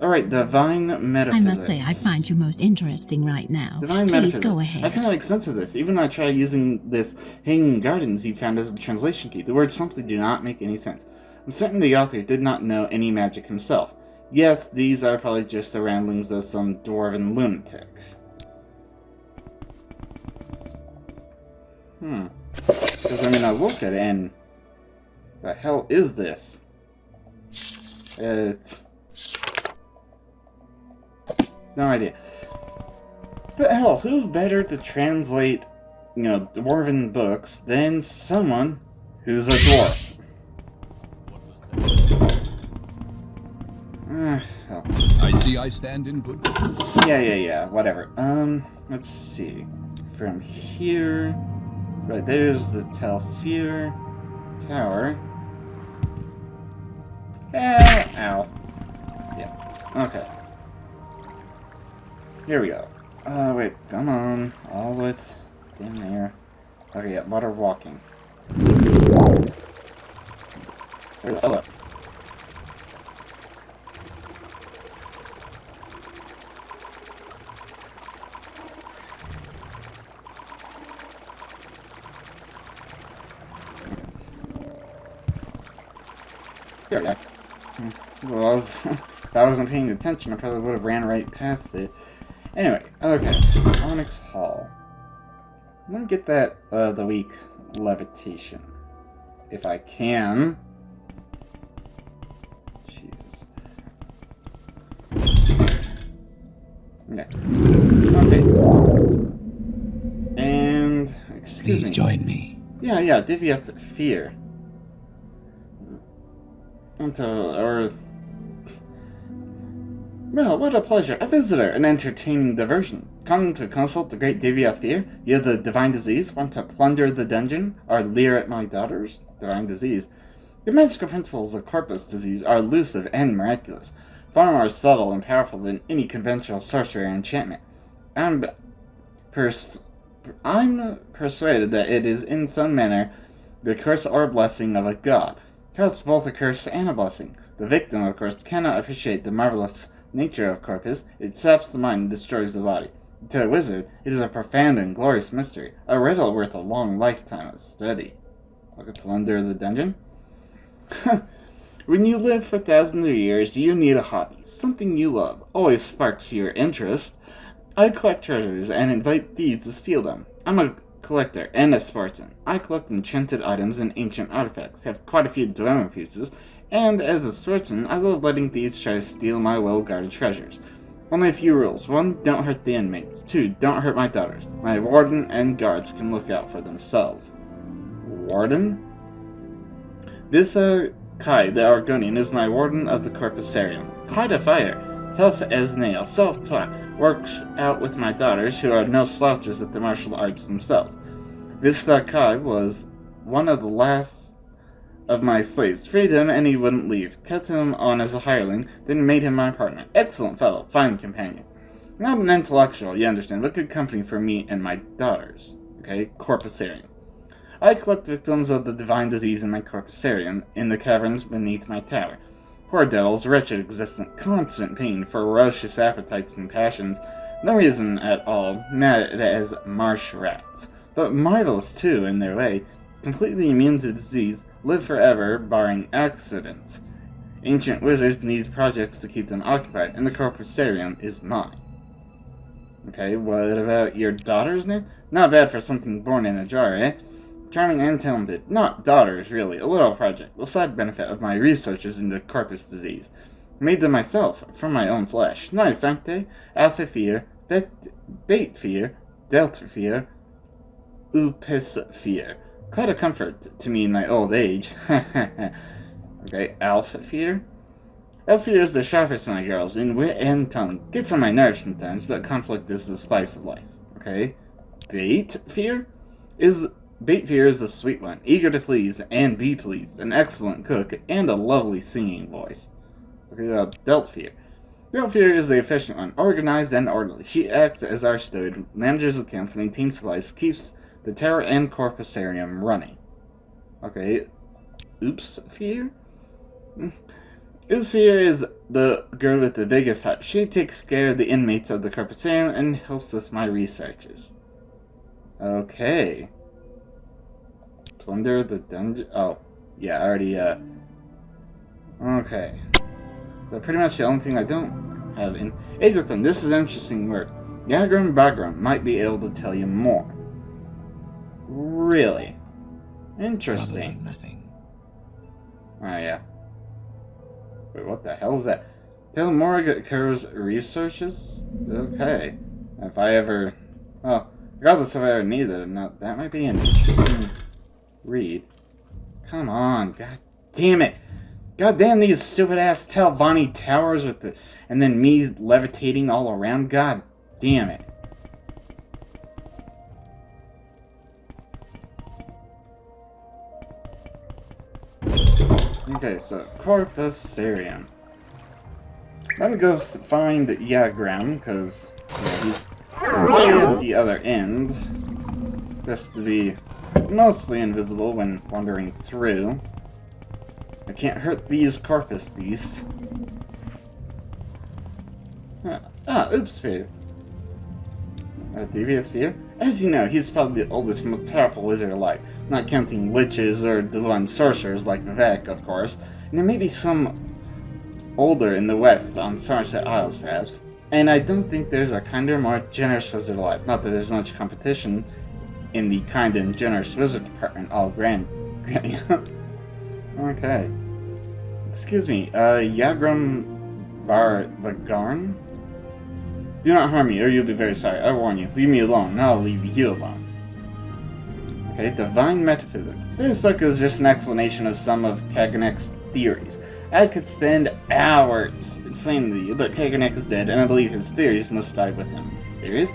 Alright, Divine Metaphysics. I must say, I find you most interesting right now. Divine Please Metaphysics. go ahead. I cannot make sense of this. Even when I try using this Hanging Gardens you found as a translation key, the words simply do not make any sense. I'm certain the author did not know any magic himself. Yes, these are probably just the ramblings of some dwarven lunatic. Because, I mean, I look at it and... The hell is this? It's... No idea. But hell, who's better to translate, you know, dwarven books than someone who's a dwarf? Hell. I see I stand in good. Yeah, whatever. Let's see. From here... Right, there's the Telfir Tower. Ow. Yeah, okay. Here we go. Wait, come on. All the way in there. Okay, yeah, water walking. Oh, here we go. Well, if I wasn't paying attention, I probably would have ran right past it. Anyway, okay. Onyx Hall. I'm gonna get that, the weak levitation. If I can. Jesus. Okay. Okay. And, excuse me. Please join me. Yeah, Diviath Fear. Well, what a pleasure. A visitor, an entertaining diversion. Come to consult the great Diviath Fear? You have the divine disease? Want to plunder the dungeon? Or leer at my daughters? Divine disease. The magical principles of corpus disease are elusive and miraculous, far more subtle and powerful than any conventional sorcery or enchantment. I'm persuaded that it is in some manner the curse or blessing of a god. Perhaps both a curse and a blessing. The victim, of course, cannot appreciate the marvelous nature of corpus. It saps the mind and destroys the body. To a wizard, it is a profound and glorious mystery, a riddle worth a long lifetime of study. Look at plunder the dungeon. When you live for thousands of years, you need a hobby. Something you love. Always sparks your interest. I collect treasures and invite thieves to steal them. I'm a collector and a Spartan. I collect enchanted items and ancient artifacts, have quite a few glamour pieces, and as a Spartan, I love letting thieves try to steal my well-guarded treasures. Only a few rules. 1. Don't hurt the inmates. 2. Don't hurt my daughters. My warden and guards can look out for themselves. Warden? This, Kai, the Argonian, is my warden of the Corpusarium. Quite a fighter. Tough as nails, self-taught, works out with my daughters, who are no slouches at the martial arts themselves. This Kai was one of the last of my slaves. Freed him and he wouldn't leave. Kept him on as a hireling, then made him my partner. Excellent fellow, fine companion. Not an intellectual, you understand, but good company for me and my daughters. Okay, Corpusarium. I collect victims of the divine disease in my Corpusarium, in the caverns beneath my tower. Poor devils, wretched existence, constant pain, ferocious appetites and passions, no reason at all, mad as marsh rats. But marvelous, too, in their way, completely immune to disease, live forever, barring accidents. Ancient wizards need projects to keep them occupied, and the Corpusarium is mine. Okay, what about your daughter's name? Not bad for something born in a jar, eh? Charming and talented. Not daughters, really. A little project. The side benefit of my researches into corpus disease. Made them myself, from my own flesh. Nice, aren't they? Alpha fear, bait fear, delta fear, upis fear. Quite a comfort to me in my old age. Okay, alpha fear? Alpha fear is the sharpest of my girls, in wit and tongue. Gets on my nerves sometimes, but conflict is the spice of life. Okay. Bait fear is the sweet one, eager to please and be pleased, an excellent cook, and a lovely singing voice. Okay, Delt fear. Delt fear is the efficient one, organized and orderly. She acts as our steward, manages accounts, maintains supplies, keeps the tower and Corpusarium running. Okay, Oops fear? Oops fear is the girl with the biggest heart. She takes care of the inmates of the Corpusarium and helps with my researches. Okay. Plunder the dungeon. Oh, yeah, I already, Okay. So pretty much the only thing I don't have in Aetherton. This is interesting work. Yagram background might be able to tell you more. Really? Interesting. Probably nothing. Oh, yeah. Wait, what the hell is that? Tell Morrowind researches? Okay. If I ever... Well, regardless if I ever need it or not, that might be an interesting read. Come on, god damn it. God damn these stupid ass Telvanni towers with the... And then me levitating all around. God damn it. Okay, so Corpusarium. Let me go find Yagram, because he's way at the other end. Just to be mostly invisible when wandering through. I can't hurt these corpus beasts. Oops, fear. Devious fear? As you know, he's probably the oldest, most powerful wizard alive. Not counting liches or divine sorcerers like Vivek, of course. And there may be some older in the west on Somerset Isles, perhaps. And I don't think there's a kinder, more generous wizard alive. Not that there's much competition in the kind and generous wizard department, all granny. Okay. Excuse me, Yagram Bagarn? Do not harm me, or you'll be very sorry. I warn you. Leave me alone, and I'll leave you alone. Okay, Divine Metaphysics. This book is just an explanation of some of Kaganek's theories. I could spend hours explaining to you, but Kaganek is dead, and I believe his theories must die with him. Theories?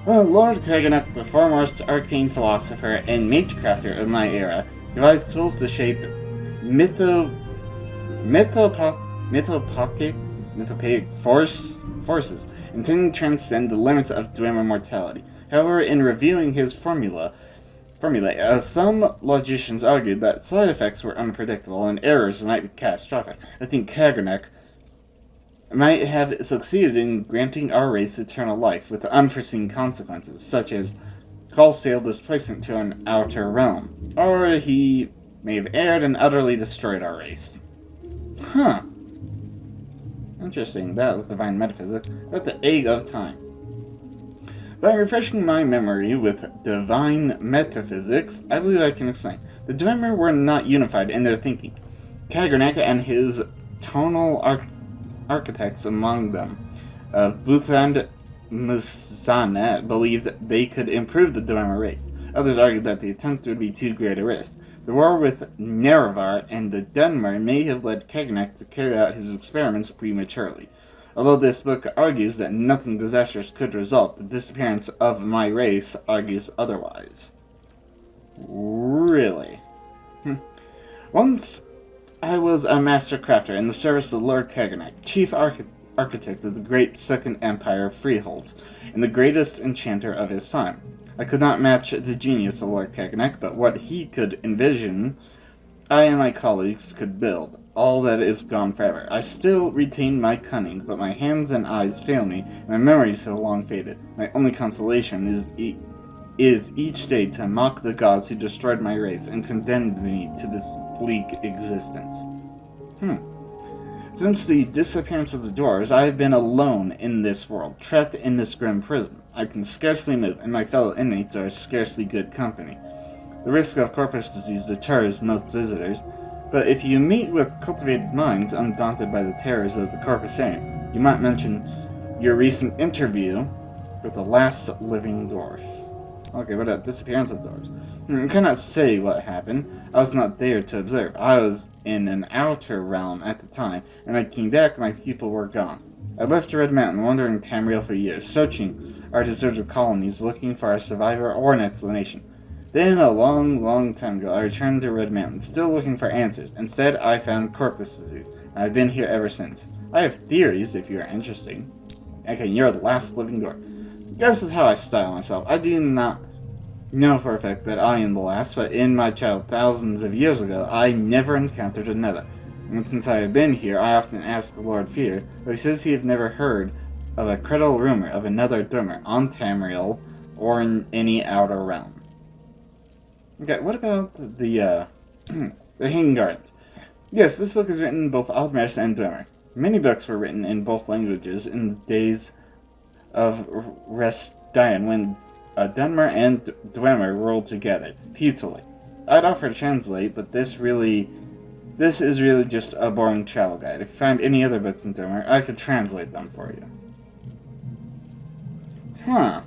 Lord Kaganek, the foremost arcane philosopher and matecrafter of my era, devised tools to shape mythopaic forces, intending to transcend the limits of Dwemer mortality. However, in reviewing his formula, some logicians argued that side effects were unpredictable and errors might be catastrophic. I think Kaganek might have succeeded in granting our race eternal life with unforeseen consequences, such as wholesale displacement to an outer realm. Or he may have erred and utterly destroyed our race. Huh. Interesting. That was Divine Metaphysics. But the Egg of Time. By refreshing my memory with divine metaphysics, I believe I can explain. The Dwemer were not unified in their thinking. Kagrenac and his tonal architects among them, Buthand Musana, believed that they could improve the Dwemer race. Others argued that the attempt would be too great a risk. The war with Nerevar and the Dunmer may have led Kagrenac to carry out his experiments prematurely. Although this book argues that nothing disastrous could result, the disappearance of my race argues otherwise. Really? Once I was a master crafter in the service of Lord Kagrenac, chief architect of the great Second Empire of Freeholds, and the greatest enchanter of his time. I could not match the genius of Lord Kagrenac, but what he could envision, I and my colleagues could build. All that is gone forever. I still retain my cunning, but my hands and eyes fail me, and my memories have long faded. My only consolation is each day to mock the gods who destroyed my race and condemned me to this bleak existence. Since the disappearance of the dwarves, I have been alone in this world, trapped in this grim prison. I can scarcely move, and my fellow inmates are scarcely good company. The risk of corpus disease deters most visitors, but if you meet with cultivated minds undaunted by the terrors of the corpusarium, you might mention your recent interview with the last living dwarf. Okay, what about disappearance of dwarves? I cannot say what happened. I was not there to observe. I was in an outer realm at the time, and when I came back, my people were gone. I left Red Mountain, wandering Tamriel for years, searching our deserted colonies, looking for a survivor or an explanation. Then, a long, long time ago, I returned to Red Mountain, still looking for answers. Instead, I found corpus disease, and I've been here ever since. I have theories, if you are interested. Okay, you're the last living dwarf. This is how I style myself. I do not know for a fact that I am the last, but in my childhood, thousands of years ago, I never encountered another. And since I have been here, I often ask Lord Fear, but he says he has never heard of a credible rumor of another Dwemer on Tamriel or in any outer realm. Okay, what about the Hanging Gardens? Yes, this book is written in both Aldmerish and Dwemer. Many books were written in both languages in the days of Restian, when Dunmer and Dwemer ruled together, peacefully. I'd offer to translate, but this is really just a boring travel guide. If you find any other books in Dwemer, I could translate them for you. Huh.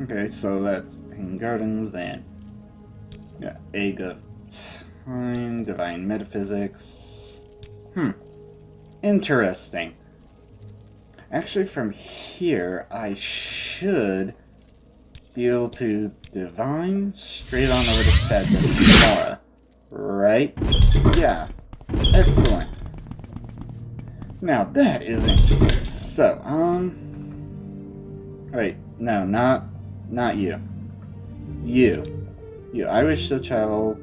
Okay, so that's Hanging Gardens, then. Yeah, Egg of Time, Divine Metaphysics. Interesting. Actually, from here, I should be able to divine straight on over to Sadness, right? Yeah. Excellent. Now, that is interesting. So, wait, no, not you. You. I wish to travel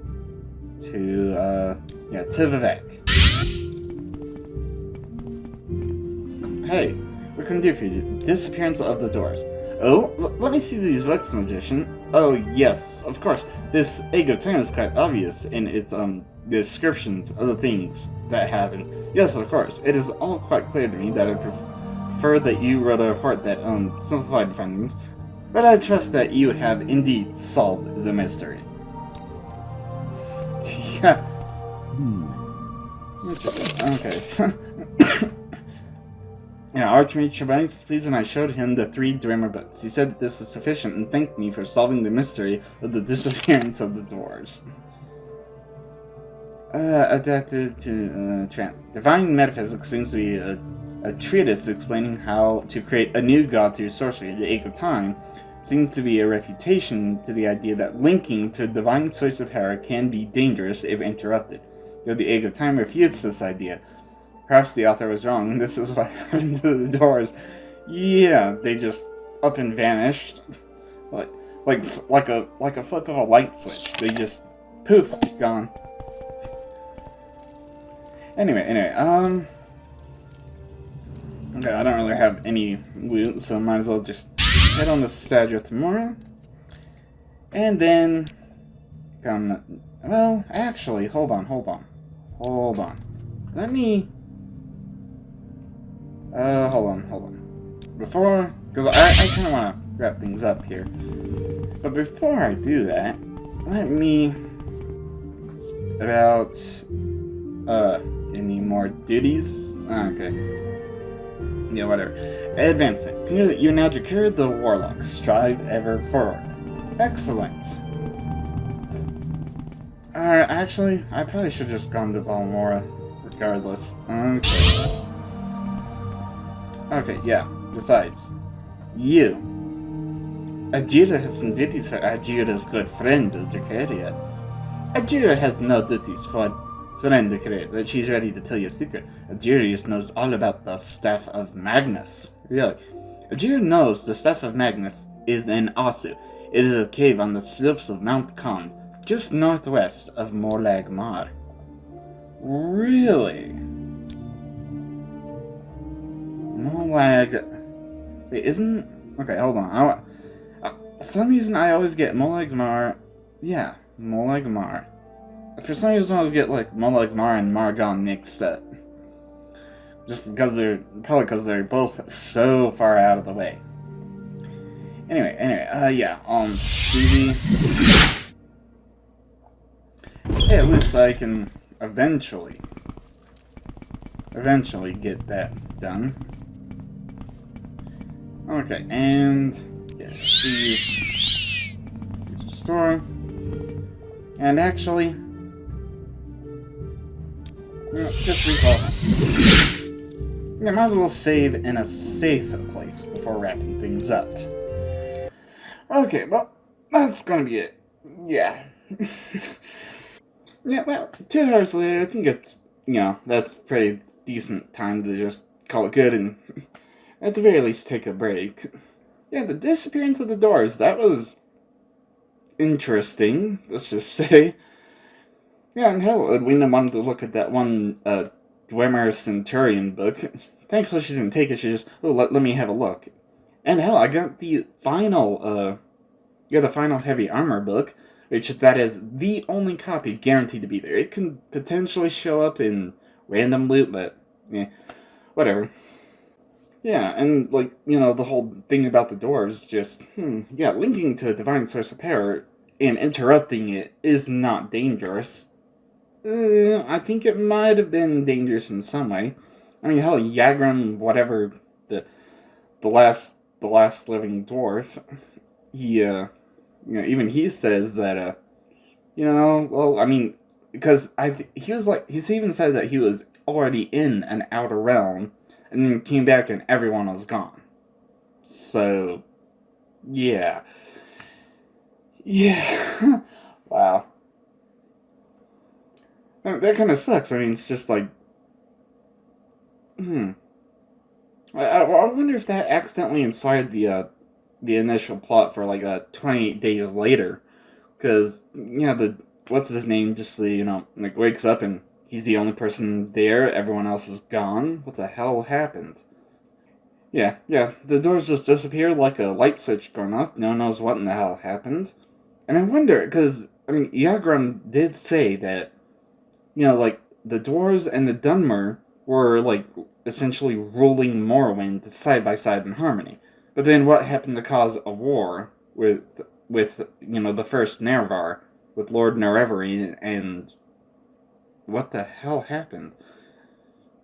to, to Vivek. Hey, what can I do for you? Disappearance of the doors. Oh, let me see these books, magician. Oh, yes, of course. This Egg of Time is quite obvious in its, descriptions of the things that happen. Yes, of course. It is all quite clear to me that I prefer that you wrote a report that, simplified findings, but I trust that you have indeed solved the mystery. Yeah. Interesting. Okay. Yeah, Archmage Shabani is pleased when I showed him the 3 Dwemer books. He said that this is sufficient and thanked me for solving the mystery of the disappearance of the dwarves. Adapted to Divine Metaphysics seems to be a treatise explaining how to create a new god through sorcery. The Egg of Time seems to be a refutation to the idea that linking to a divine source of power can be dangerous if interrupted. Though the Egg of Time refutes this idea. Perhaps the author was wrong. This is what happened to the doors. Yeah, they just up and vanished, like a flip of a light switch. They just poof, gone. Anyway, okay, I don't really have any loot, so I might as well just head on to Sadra tomorrow, and then come. Well, actually, hold on. Let me. Hold on. Before, because I kind of want to wrap things up here. But before I do that, let me about any more duties? Okay. Yeah, whatever. Advancement. You now declared the Warlock. Strive ever forward. Excellent. Actually, I probably should have just gone to Balmora, regardless. Okay. Okay, yeah. Besides, you. Ajira has some duties for Ajira's good friend, Jacaria. Ajira has no duties for friend Jacaria, but she's ready to tell you a secret. Ajira knows all about the Staff of Magnus. Really. Ajira knows the Staff of Magnus is in Asu. It is a cave on the slopes of Mount Kond, just northwest of Morlag Mar. Really? Morlag... Wait, isn't... Okay, hold on. For some reason, I always get Morlag Mar... Yeah, Morlag Mar. For some reason, I always get, like, Morlag Mar and Margon mixed up. Just because they're... Probably because they're both so far out of the way. Anyway, yeah, CD... At least I can eventually get that done. Okay, and yeah, these restore. And actually, just recall. Yeah, might as well save in a safe place before wrapping things up. Okay, well, that's gonna be it. Yeah. Yeah, well, 2 hours later, I think it's, that's pretty decent time to just call it good and, at the very least, take a break. Yeah, the disappearance of the doors, that was interesting, let's just say. Yeah, and hell, Edwina wanted to look at that one, Dwemer Centurion book. Thankfully, she didn't take it, she just, let me have a look. And hell, I got the final, heavy armor book, which that is the only copy guaranteed to be there. It can potentially show up in random loot, but, whatever. Yeah, and, the whole thing about the doors, just, linking to a divine source of power and interrupting it is not dangerous. I think it might have been dangerous in some way. I mean, hell, Yagram, whatever, the last living dwarf, he, even he says that, well, I mean, because he's even said that he was already in an outer realm, and then came back and everyone was gone. So, yeah. Yeah. Wow. That kind of sucks. I mean, it's just like, I wonder if that accidentally inspired the initial plot for, 28 days later. Because, what's his name, just, wakes up and he's the only person there, everyone else is gone. What the hell happened? Yeah, the doors just disappeared like a light switch going off. No one knows what in the hell happened. And I wonder, because, I mean, Yagram did say that, the dwarves and the Dunmer were, essentially ruling Morrowind side by side in harmony. But then what happened to cause a war with the first Nervar, with Lord Nerevari, and what the hell happened?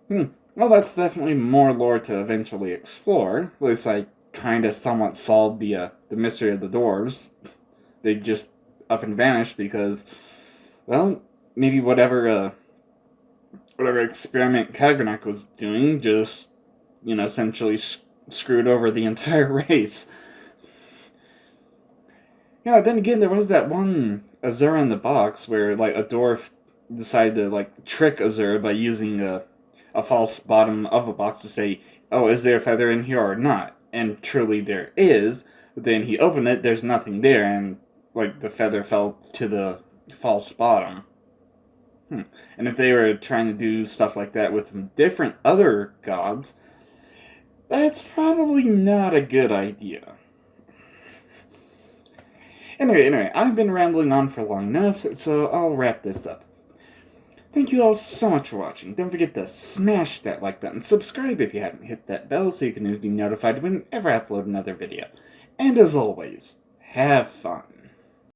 Well, that's definitely more lore to eventually explore. At least I kind of somewhat solved the mystery of the dwarves. They just up and vanished because, well, maybe whatever experiment Kagrenak was doing just, essentially screwed over the entire race. Yeah, then again, there was that one Azura in the box where, a dwarf decided to, trick Azura by using a false bottom of a box to say, oh, is there a feather in here or not? And truly there is, but then he opened it, there's nothing there, and, the feather fell to the false bottom. And if they were trying to do stuff like that with different other gods, that's probably not a good idea. Anyway, I've been rambling on for long enough, so I'll wrap this up. Thank you all so much for watching. Don't forget to smash that like button, subscribe if you haven't hit that bell so you can always be notified whenever I upload another video. And as always, have fun.